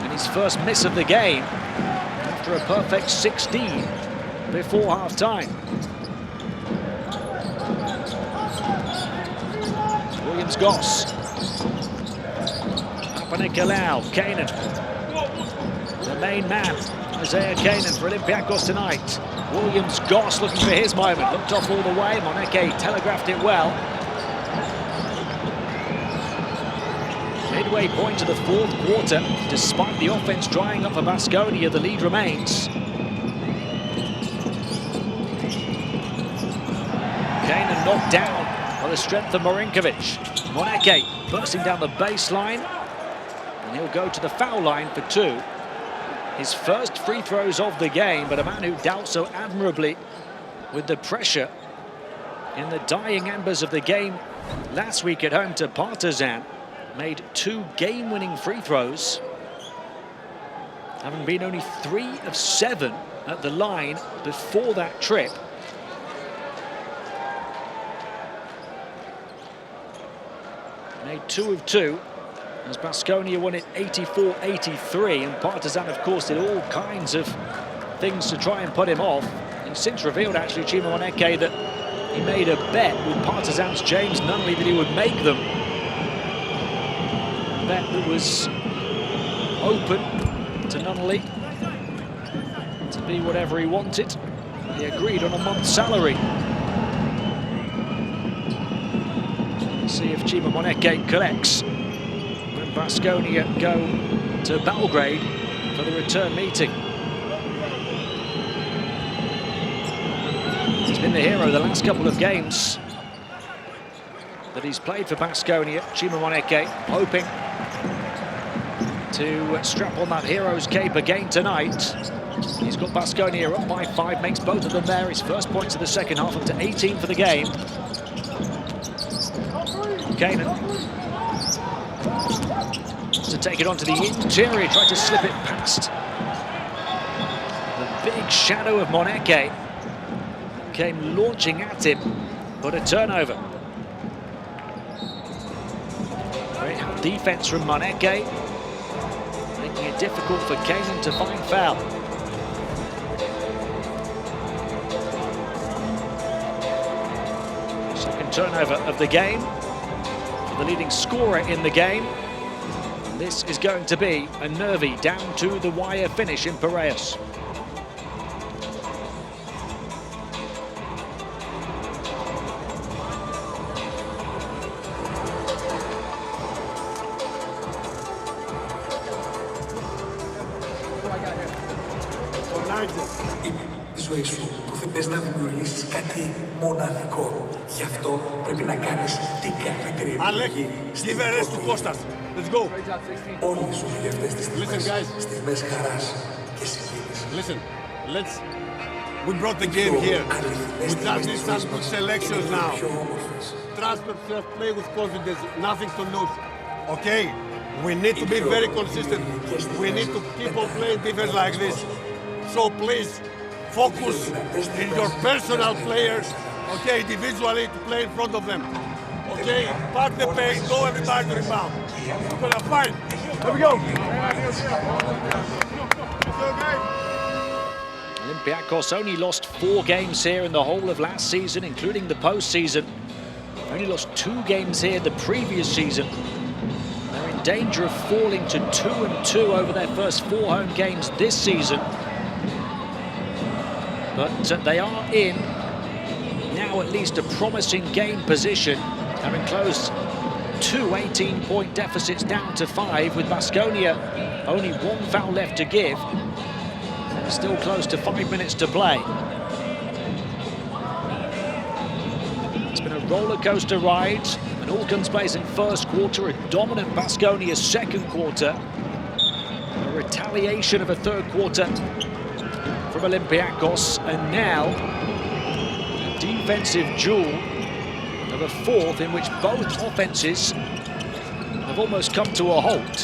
and his first miss of the game after a perfect 16 before half-time. Williams-Goss. Papanikolaou, Kanan. The main man, Isaiah Kanan for Olympiacos tonight. Williams-Goss looking for his moment. Looked off all the way. Moneke telegraphed it well. Midway point to the fourth quarter. Despite the offense drying up for Baskonia, the lead remains. Kanan knocked down by the strength of Marinkovic. Moneke bursting down the baseline. And he'll go to the foul line for 2. His first free throws of the game, but a man who dealt so admirably with the pressure in the dying embers of the game last week at home to Partizan. Made 2 game-winning free throws, having been only 3 of 7 at the line before that trip. Made 2 of 2 as Baskonia won it 84-83, and Partizan, of course, did all kinds of things to try and put him off. And since revealed, actually, Chima Moneke, that he made a bet with Partizan's James Nunnally that he would make them. A bet that was open to Nunnally to be whatever he wanted. He agreed on a month's salary. See if Chima Moneke collects when Baskonia go to Belgrade for the return meeting. He's been the hero the last couple of games that he's played for Baskonia. Chima Moneke hoping to strap on that hero's cape again tonight. He's got Baskonia up by 5, makes both of them there. His first points of the second half, up to 18 for the game. Kanan to take it onto the interior, tried to slip it past the big shadow of Moneke. Came launching at him, but a turnover. Great defense from Moneke, making it difficult for Kanan to find foul. Second turnover of the game. The leading scorer in the game. This is going to be a nervy down to the wire finish in Piraeus. Ζωή σου που θες να δημιουργήσεις κάτι μοναδικό. Γι' αυτό πρέπει να κάνεις την καλύτερη επιλογή. Στίβερες του Κώστας. Let's go. Όλοι σου για αυτές τις στιγμές χαράς και συγκίνησης. Listen, we brought the game here. We just need some good selections now. Trust yourself, play with confidence, nothing to lose. Okay? We need to be very consistent. We need to keep on playing defense like this. So please, focus in your personal players, okay, individually to play in front of them. Okay, park the pace, go everybody to rebound. We're gonna fight. Here we go. Olympiacos only lost 4 games here in the whole of last season, including the postseason. Only lost 2 games here the previous season. They're in danger of falling to 2-2 over their first 4 home games this season. But they are in now at least a promising game position, having closed 2 18-point deficits down to 5, with Baskonia only 1 foul left to give. Still close to 5 minutes to play. It's been a roller coaster ride. An all guns blazing first quarter, a dominant Baskonia second quarter, a retaliation of a third quarter from Olympiacos, and now a defensive duel of a fourth in which both offenses have almost come to a halt.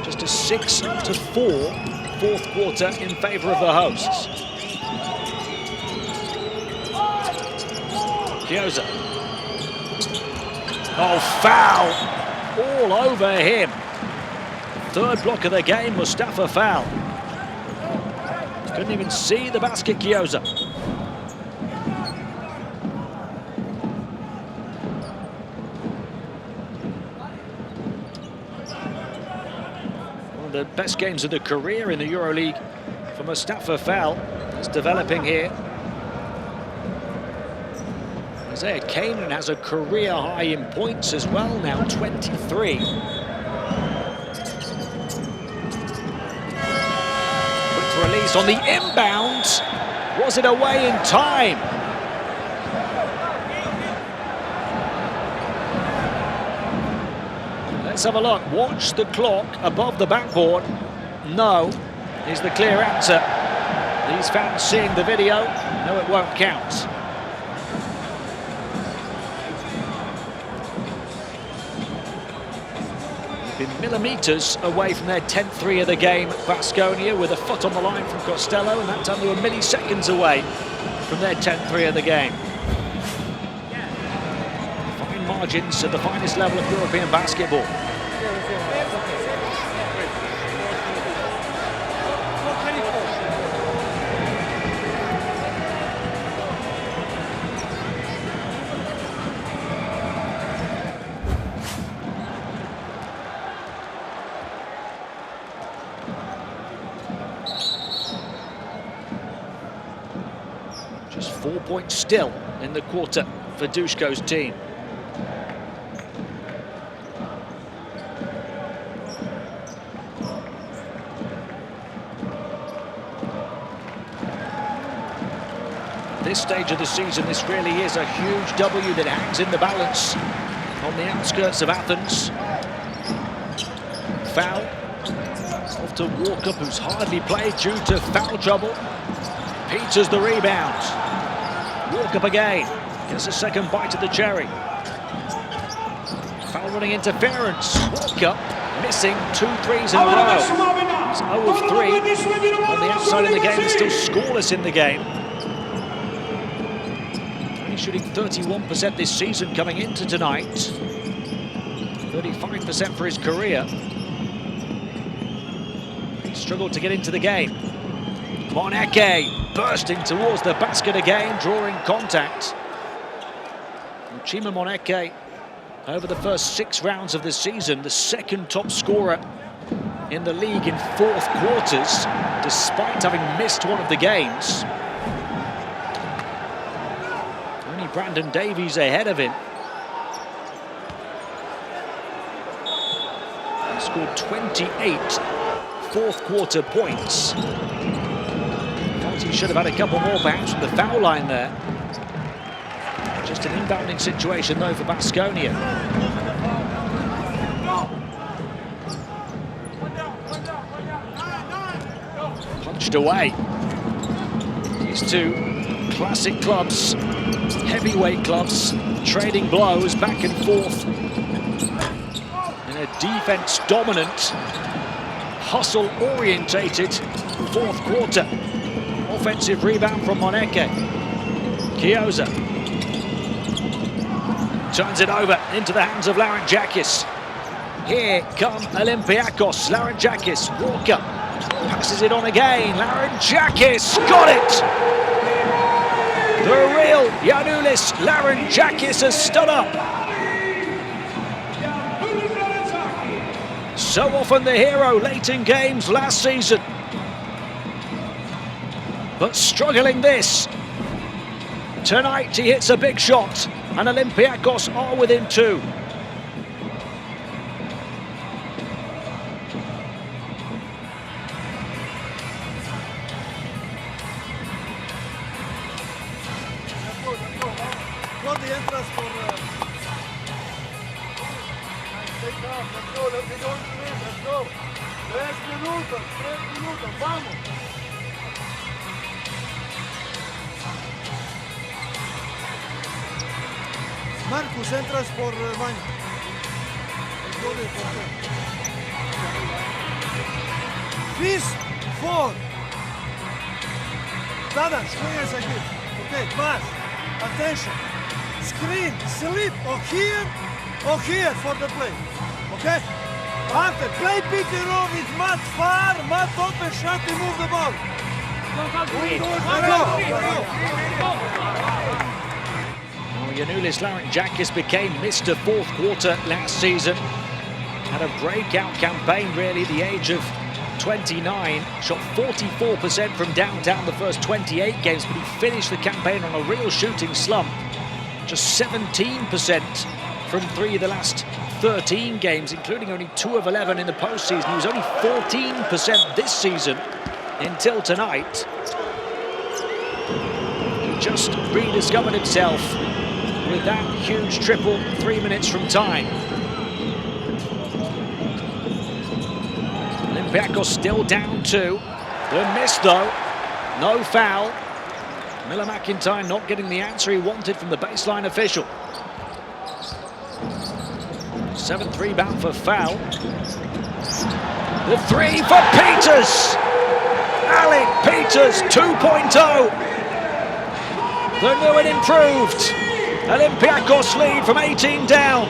Just a 6-4 fourth quarter in favour of the hosts. Chiozza. Oh, foul all over him. Third block of the game, Mustafa foul. Couldn't even see the basket, Chiesa. One of the best games of the career in the EuroLeague for Mustafa Fall. It's developing here. Isaiah Kanan has a career high in points as well now, 23. Quick release on the inbound. Was it away in time? Let's have a look. Watch the clock above the backboard. No is the clear answer. These fans seeing the video, no, it won't count. Been millimetres away from their 10th three of the game. Baskonia with a foot on the line from Costello, and that's under a milliseconds away from their 10th three of the game. Fine margins at the finest level of European basketball. Just 4 points still in the quarter for Duško's team. At this stage of the season, this really is a huge W that hangs in the balance on the outskirts of Athens. Foul. Off to Walkup, who's hardly played due to foul trouble. Peters the rebound. Walkup again. Gets a second bite of the cherry. Foul running interference. Walkup missing 2 threes in a row. He's 0 of 3 on the outside of the game. He's still scoreless in the game. Only shooting 31% this season coming into tonight. 35% for his career. He struggled to get into the game. Moneke bursting towards the basket again, drawing contact. Chima Moneke, over the first 6 rounds of the season, the second top scorer in the league in 4th quarters, despite having missed one of the games. Only Brandon Davies ahead of him. He scored 28 4th quarter points. He should have had a couple more perhaps from the foul line there. Just an inbounding situation though for Baskonia. Punched away. These two classic clubs, heavyweight clubs, trading blows back and forth in a defense-dominant, hustle-orientated 4th quarter. Offensive rebound from Moneke. Chiesa turns it over into the hands of Larentzakis. Here come Olympiacos. Larentzakis, Walker passes it on again. Larentzakis got it. The real Gianoulis Larentzakis has stood up. So often the hero late in games last season, but struggling this. Tonight he hits a big shot, and Olympiacos are within 2. Got the entrance for... Take off, let's go, let's go. 3 minutos, vamos. Marcus entras por Vanya. Fist 4. Tada, swingers again. Okay, pass. Attention. Screen, slip or here for the play. Okay? After play pick and roll with Matt far, Matt open shot to move the ball. Giannis Laurentjakis became Mr. Fourth Quarter last season. Had a breakout campaign really at the age of 29. Shot 44% from downtown the first 28 games, but he finished the campaign on a real shooting slump. Just 17% from three the last 13 games, including only 2 of 11 in the postseason. He was only 14% this season until tonight. He just rediscovered himself with that huge triple 3 minutes from time. Olympiacos still down 2. The miss though, no foul. Miller McIntyre not getting the answer he wanted from the baseline official. 7th rebound for foul. The 3 for Peters! Alec Peters 2.0. The new and improved Olympiacos lead from 18 down.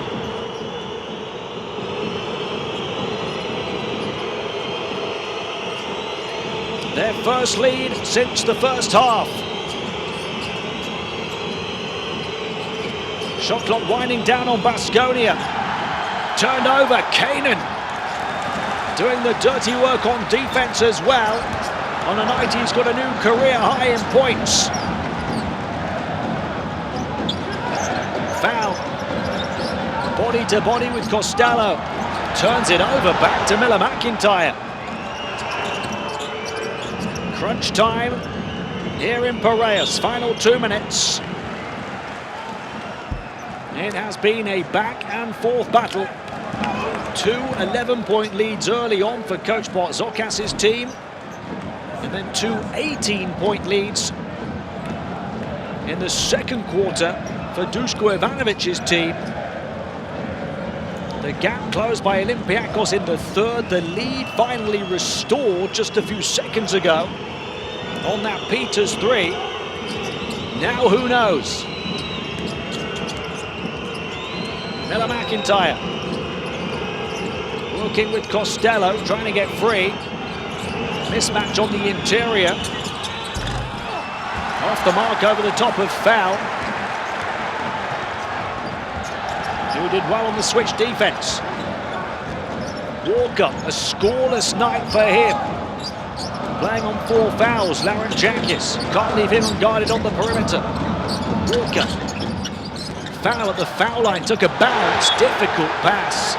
Their first lead since the first half. Shot clock winding down on Baskonia. Turned over, Kanan doing the dirty work on defense as well. On a night he's got a new career high in points. Foul. Body to body with Costello. Turns it over, back to Miller McIntyre. Crunch time here in Piraeus. Final 2 minutes. It has been a back and forth battle. 2 11-point leads early on for Coach Bartzokas's team. And then 2 18-point leads in the second quarter for Duško Ivanovic's team. The gap closed by Olympiacos in the third. The lead finally restored just a few seconds ago on that Peters 3. Now who knows? Miller McIntyre working with Costello, trying to get free. Mismatch on the interior. Off the mark over the top of foul. Who did well on the switch defense. Walker, a scoreless night for him. Playing on 4 fouls, Laurentjakis. Can't leave him unguarded on the perimeter. Walker. Foul at the foul line, took a bounce, difficult pass.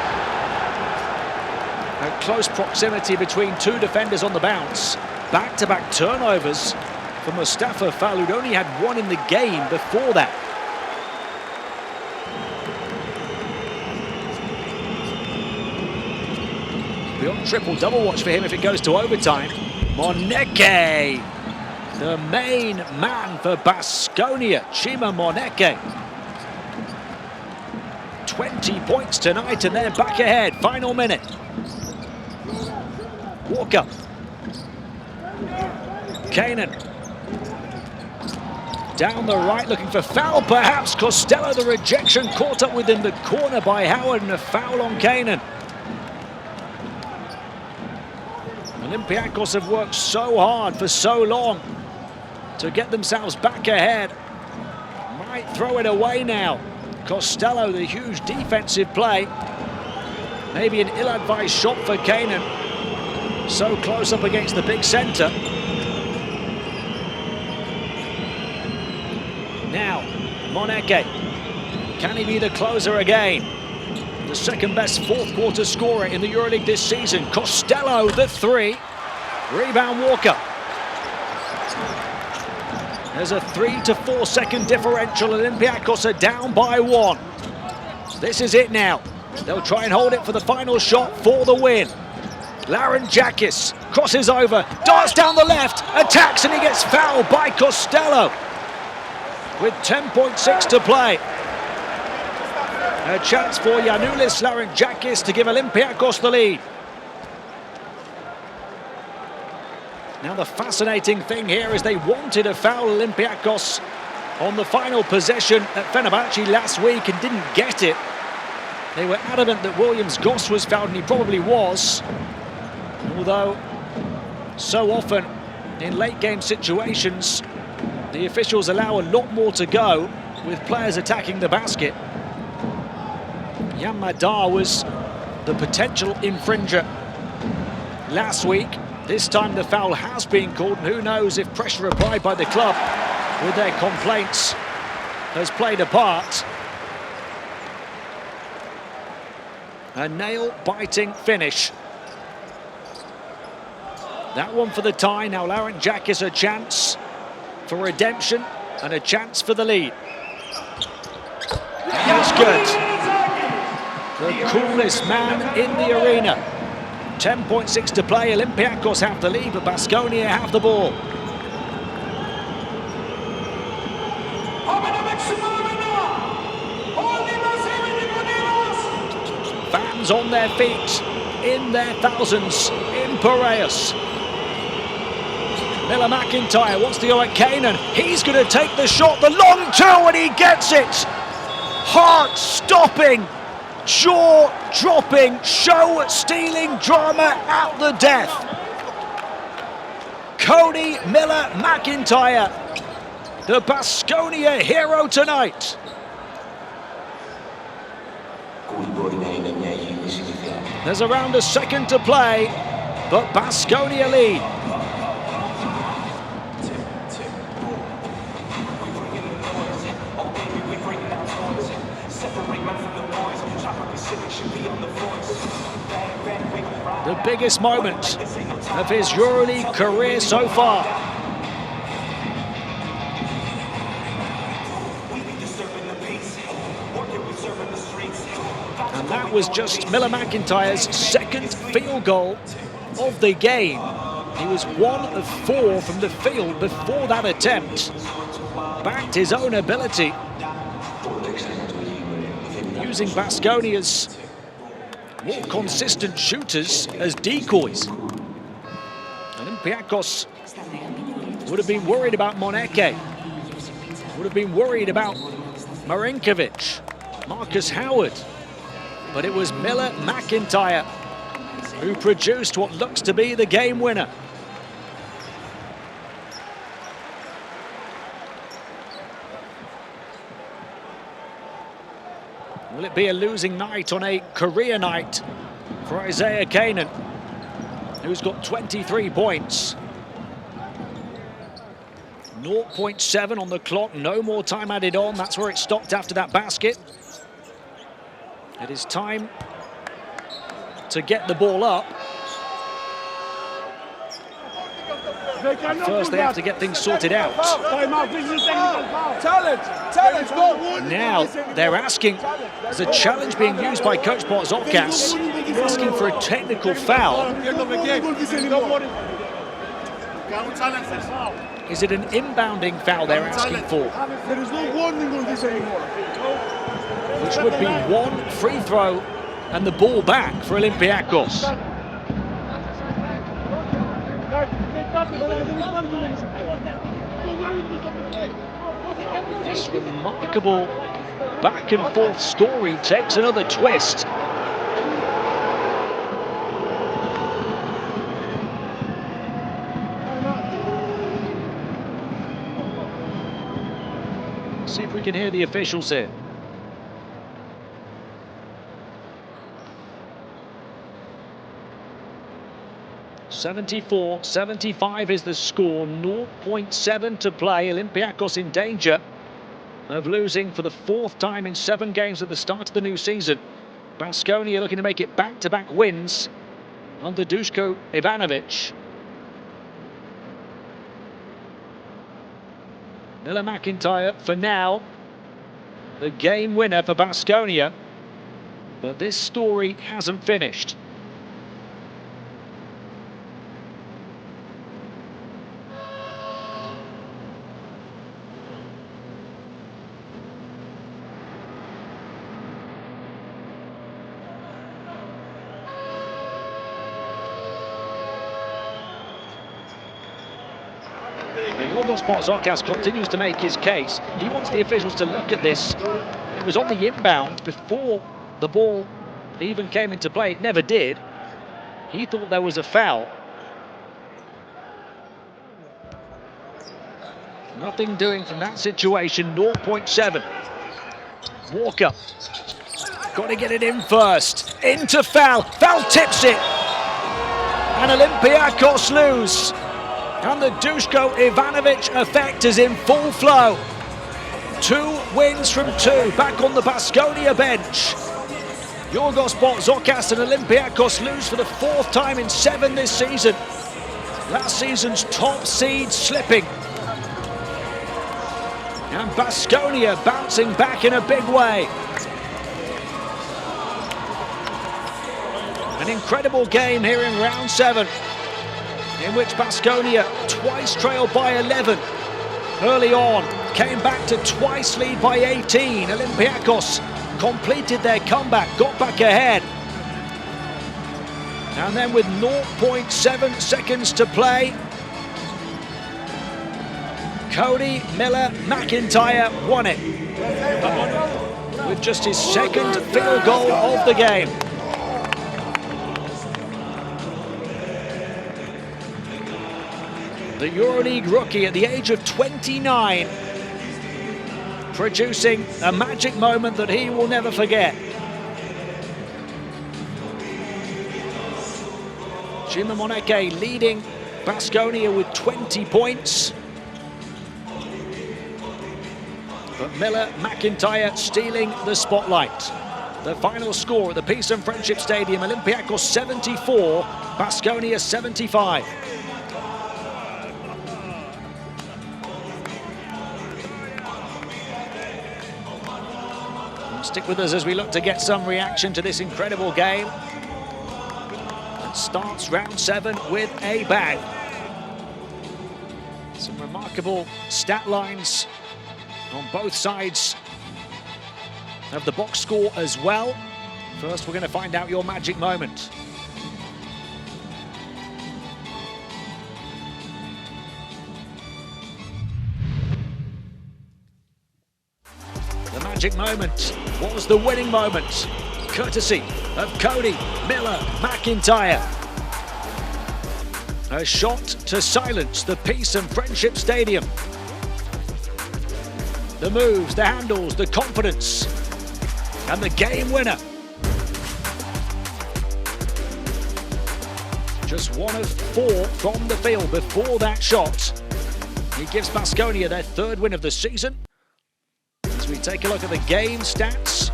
At close proximity between 2 defenders on the bounce. Back-to-back turnovers for Mustafa Fall, who'd only had 1 in the game before that. Beyond triple-double watch for him if it goes to overtime. Moneke, the main man for Baskonia, Chima Moneke. 20 points tonight and they're back ahead. Final minute. Walker. Kanan. Down the right looking for foul perhaps. Costello, the rejection caught up within the corner by Howard and a foul on Kanan. Olympiacos have worked so hard for so long to get themselves back ahead. Might throw it away now. Costello, the huge defensive play. Maybe an ill-advised shot for Kanan. So close up against the big center. Now, Moneke. Can he be the closer again? The second best fourth quarter scorer in the EuroLeague this season. Costello, the 3. Rebound Walker. There's a 3 to 4 second differential. Olympiacos are down by 1. This is it now. They'll try and hold it for the final shot for the win. Laurentjakis crosses over, darts down the left, attacks, and he gets fouled by Costello. With 10.6 to play. A chance for Giannis Laurentjakis to give Olympiacos the lead. Now the fascinating thing here is they wanted a foul Olympiacos on the final possession at Fenerbahce last week and didn't get it. They were adamant that Williams-Goss was fouled, and he probably was. Although so often in late game situations, the officials allow a lot more to go with players attacking the basket. Yamadar was the potential infringer last week. This time the foul has been called, and who knows if pressure applied by the club with their complaints has played a part. A nail-biting finish. That one for the tie. Now Larentjakis a chance for redemption and a chance for the lead. That's good. The coolest man in the arena. 10.6 to play. Olympiacos have the lead, but Baskonia have the ball. Fans on their feet, in their thousands, in Piraeus. Miller McIntyre wants to go at Kanan. He's going to take the shot, the long two, and he gets it. Heart-stopping, jaw-dropping, show-stealing drama at the death. Cody Miller McIntyre, the Baskonia hero tonight. There's around a second to play, but Baskonia lead. The biggest moment of his EuroLeague career so far. And that was just Miller McIntyre's second field goal of the game. He was 1 of 4 from the field before that attempt. Backed his own ability, using Baskonia's more consistent shooters as decoys. Olympiacos would have been worried about Moneke, would have been worried about Marinkovic, Marcus Howard, but it was Miller McIntyre who produced what looks to be the game winner. Will it be a losing night on a career night for Isaiah Kanan, who's got 23 points? 0.7 on the clock, no more time added on. That's where it stopped after that basket. It is time to get the ball up. First, they have to get things sorted out. Now, they're asking, there's a challenge being used by Coach Baskonia, asking for a technical foul. Is it an inbounding foul they're asking for? There is no warning on this anymore. Which would be 1 free throw and the ball back for Olympiacos. This remarkable back and forth story takes another twist. See if we can hear the officials here. (74-75) is the score, 0.7 to play. Olympiacos in danger of losing for the 4th time in 7 games at the start of the new season. Baskonia looking to make it back-to-back wins under Duško Ivanović. Miller McIntyre, for now, the game winner for Baskonia. But this story hasn't finished. Baskonia continues to make his case. He wants the officials to look at this. It was on the inbound before the ball even came into play. It never did. He thought there was a foul. Nothing doing from that situation, 0.7. Walker, got to get it in first. Into Foul, Foul tips it. And Olympiacos lose. And the Duško Ivanovic effect is in full flow. 2 wins from 2, back on the Baskonia bench. Yorgos Zokas and Olympiacos lose for the 4th time in 7 this season. Last season's top seed slipping. And Baskonia bouncing back in a big way. An incredible game here in round 7, in which Baskonia twice trailed by 11 early on, came back to twice lead by 18. Olympiacos completed their comeback, got back ahead. And then with 0.7 seconds to play, Cody Miller McIntyre won it with just his 2nd field goal of the game. The EuroLeague rookie at the age of 29, producing a magic moment that he will never forget. Jimmy Moneke leading Baskonia with 20 points. But Miller McIntyre stealing the spotlight. The final score at the Peace and Friendship Stadium, Olympiacos 74, Baskonia 75. Stick with us as we look to get some reaction to this incredible game. It starts round 7 with a bang. Some remarkable stat lines on both sides of the box score as well. First, we're going to find out your magic moment. The magic moment was the winning moment, courtesy of Cody Miller McIntyre. A shot to silence the Peace and Friendship Stadium. The moves, the handles, the confidence, and the game winner. Just 1 of 4 from the field before that shot. He gives Baskonia their 3rd win of the season. As we take a look at the game stats,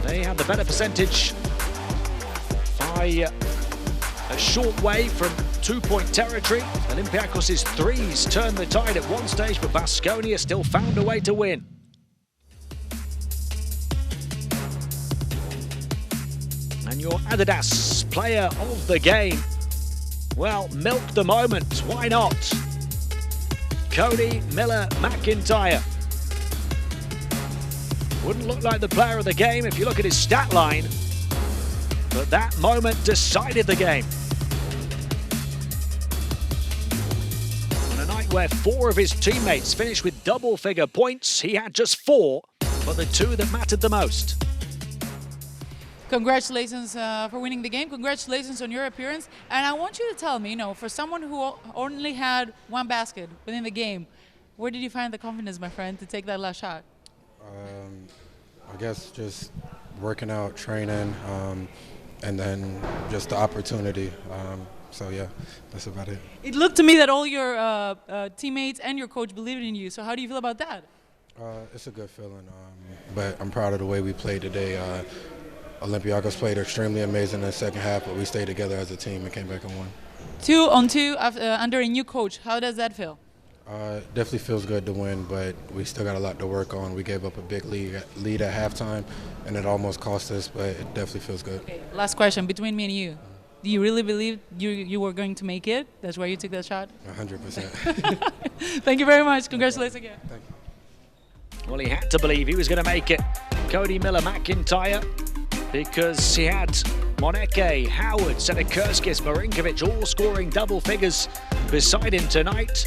they had the better percentage by a short way from 2-point territory. Olympiacos' threes turned the tide at one stage, but Baskonia still found a way to win. And your Adidas player of the game, well, milk the moment, why not? Cody Miller McIntyre. Wouldn't look like the player of the game if you look at his stat line, but that moment decided the game. On a night where 4 of his teammates finished with double-figure points, he had just 4, but the 2 that mattered the most. Congratulations for winning the game. Congratulations on your appearance. And I want you to tell me, for someone who only had 1 basket within the game, where did you find the confidence, my friend, to take that last shot? I guess just working out, training, and then just the opportunity. So yeah, that's about it. It looked to me that all your teammates and your coach believed in you. So how do you feel about that? It's a good feeling, but I'm proud of the way we played today. Olympiacos played extremely amazing in the second half, but we stayed together as a team and came back and won. 2 on 2 under a new coach. How does that feel? Definitely feels good to win, but we still got a lot to work on. We gave up a big lead at halftime, and it almost cost us, but it definitely feels good. Okay, last question between me and you. Do you really believe you were going to make it? That's why you took that shot? 100%. Thank you very much. Congratulations again. Thank you. Well, he had to believe he was going to make it. Cody Miller McIntyre, because he had Moneke, Howard, Sedekerskis, Marinkovic all scoring double figures beside him tonight.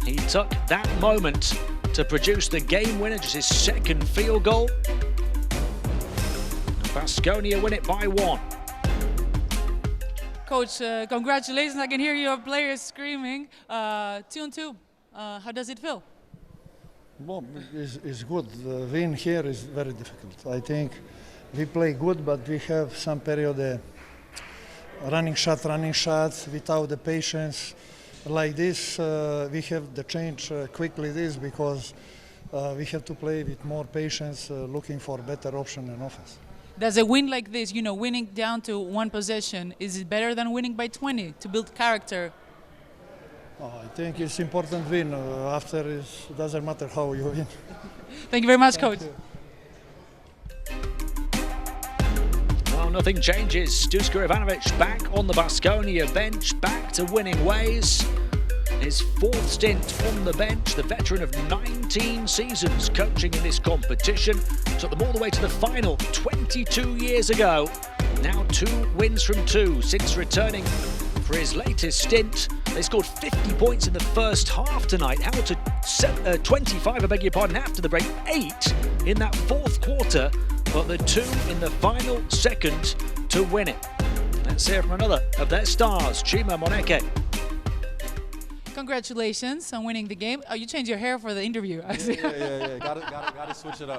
He took that moment to produce the game winner, just his 2nd field goal. Baskonia win it by 1. Coach, congratulations. I can hear your players screaming. 2 on 2 How does it feel? Well, it's good. The win here is very difficult. I think we play good, but we have some period running shots without the patience. Like this, we have to change quickly this because we have to play with more patience, looking for better option in offense. Does a win like this, you know, winning down to one possession, is it better than winning by 20 to build character? Oh, I think it's important win. After it doesn't matter how you win. Thank you very much, Coach. Well, nothing changes. Duško Ivanović back on the Baskonia bench, back to winning ways. His fourth stint on the bench, the veteran of 19 seasons coaching in this competition, took them all the way to the final 22 years ago. Now 2 wins from 2 since returning for his latest stint. They scored 50 points in the first half tonight, held to 25, I beg your pardon, after the break, 8 in that fourth quarter, but the 2 in the final second to win it. Let's hear from another of their stars, Chima Moneke. Congratulations on winning the game. Oh, you changed your hair for the interview. Yeah. Gotta switch it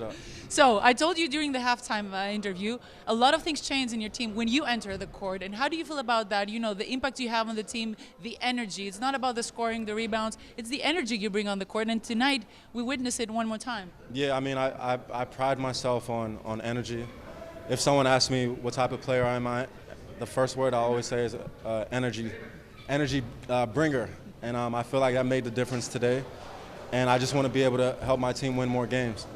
up. So I told you during the halftime interview, a lot of things change in your team when you enter the court. And how do you feel about that? You know, the impact you have on the team, the energy. It's not about the scoring, the rebounds. It's the energy you bring on the court. And tonight, we witnessed it one more time. Yeah, I mean, I pride myself on energy. If someone asks me what type of player am I, the first word I always say is energy bringer, and I feel like that made the difference today, and I just want to be able to help my team win more games.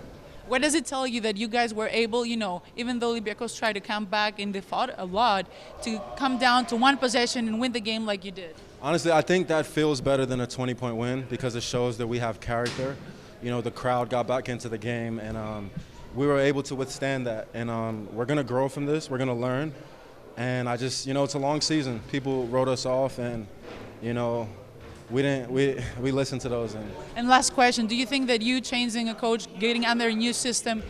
What does it tell you that you guys were able, you know, even though Olympiacos tried to come back and they fought a lot, to come down to one possession and win the game like you did? Honestly, I think that feels better than a 20-point win because it shows that we have character. You know, the crowd got back into the game, and we were able to withstand that, and we're going to grow from this. We're going to learn. And I just, you know, it's a long season. People wrote us off, and, you know, we listened to those. And last question, do you think that you changing a coach, getting under a new system,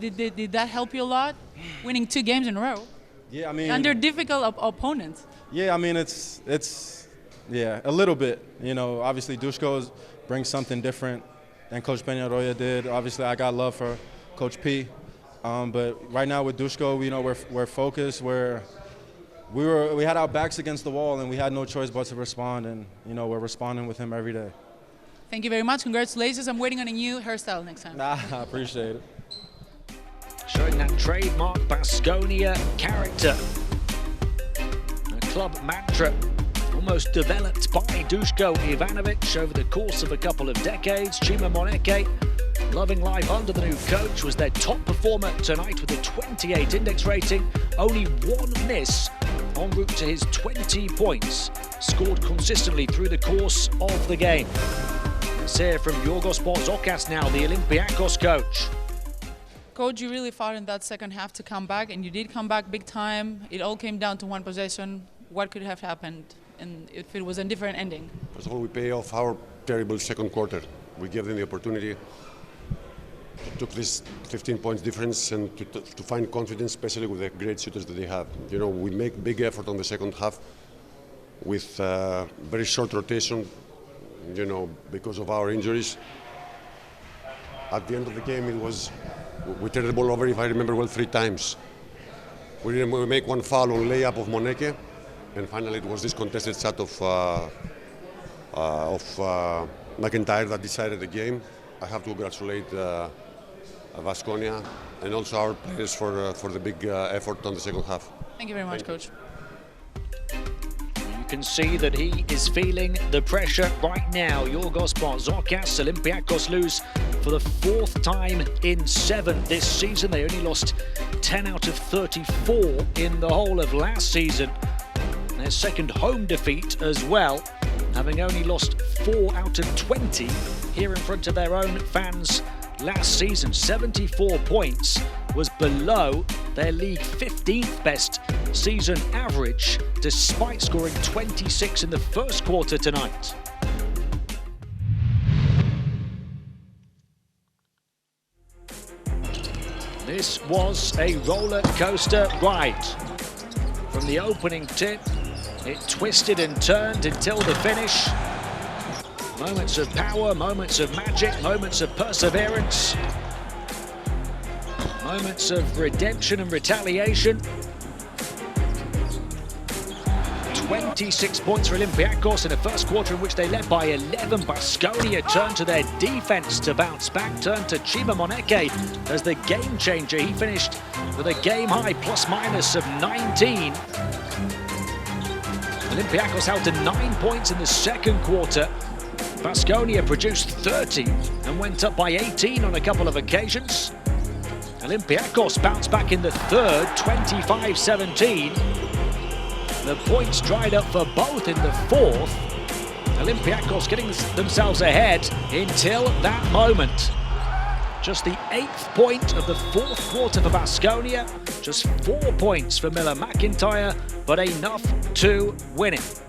did that help you a lot? Winning 2 games in a row? Yeah, I mean, under difficult opponents. Yeah, I mean, it's a little bit. You know, obviously Duško brings something different than Coach Peñarroya did. Obviously, I got love for Coach P. But right now with Duško, you know, we're focused. We had our backs against the wall, and we had no choice but to respond. And you know, we're responding with him every day. Thank you very much. Congratulations. I'm waiting on a new hairstyle next time. I appreciate it. Showing that trademark Baskonia character, a club mantra almost developed by Duško Ivanović over the course of a couple of decades. Chima Moneke, loving life under the new coach, was their top performer tonight with a 28 index rating, only 1 miss en route to his 20 points, scored consistently through the course of the game. Let's hear from Yorgos Barzokas now, the Olympiacos coach. Coach, you really fought in that second half to come back, and you did come back big time. It all came down to one possession. What could have happened and if it was a different ending? First of all, we pay off our terrible second quarter. We gave them the opportunity, took this 15 points difference, and to find confidence, especially with the great shooters that they have. You know, we make big effort on the second half with very short rotation, you know, because of our injuries. At the end of the game, we turned the ball over, if I remember well, 3 times. We make 1 foul on layup of Moneke, and finally it was this contested shot of McIntyre that decided the game. I have to congratulate Baskonia and also our players for the big effort on the second half. Thank you very much, Coach. You can see that he is feeling the pressure right now. Yorgos Barzokas, Olympiacos lose for the 4th time in 7 this season. They only lost 10 out of 34 in the whole of last season. Their second home defeat as well, having only lost 4 out of 20 here in front of their own fans last season. 74 points was below their league 15th best season average, despite scoring 26 in the first quarter tonight. This was a roller coaster ride. From the opening tip, it twisted and turned until the finish. Moments of power, moments of magic, moments of perseverance, moments of redemption and retaliation. 26 points for Olympiacos in the first quarter, in which they led by 11. Baskonia turned to their defense to bounce back, turned to Chima Moneke as the game changer. He finished with a game-high plus-minus of 19. Olympiacos held to 9 points in the second quarter. Baskonia produced 30 and went up by 18 on a couple of occasions. Olympiacos bounced back in the third, 25-17. The points dried up for both in the fourth. Olympiacos getting themselves ahead until that moment. Just the 8th point of the fourth quarter for Baskonia. Just 4 points for Miller McIntyre, but enough to win it.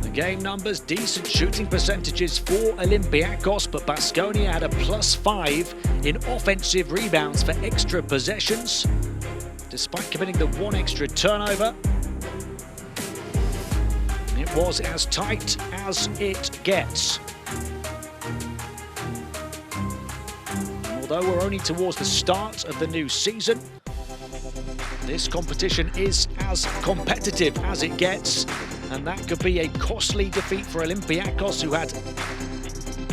The game numbers, decent shooting percentages for Olympiacos, but Baskonia had a +5 in offensive rebounds for extra possessions, despite committing the 1 extra turnover. It was as tight as it gets. Although we're only towards the start of the new season, this competition is as competitive as it gets, and that could be a costly defeat for Olympiacos, who had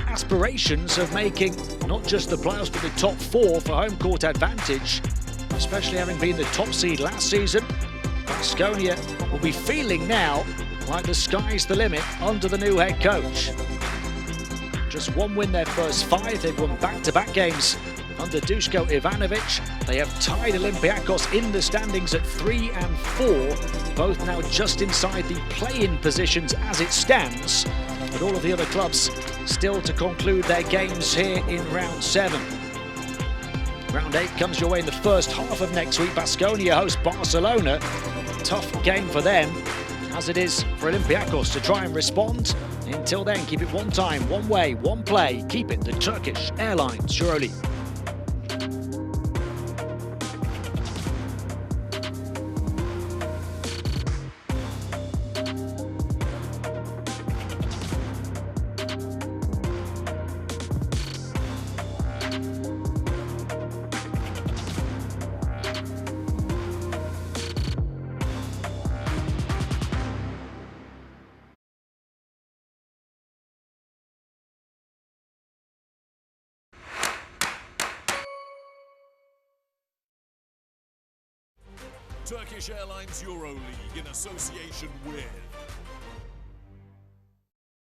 aspirations of making not just the playoffs but the top 4 for home court advantage, especially having been the top seed last season. Baskonia will be feeling now like the sky's the limit under the new head coach. Just 1 win their first 5. They've won back-to-back games under Duško Ivanović. They have tied Olympiacos in the standings at 3 and 4, both now just inside the play-in positions as it stands. But all of the other clubs still to conclude their games here in round 7. Round 8 comes your way in the first half of next week. Baskonia host Barcelona. Tough game for them, as it is for Olympiacos to try and respond. Until then, keep it one time, one way, one play. Keep it the Turkish Airlines EuroLeague. Turkish Airlines EuroLeague in association with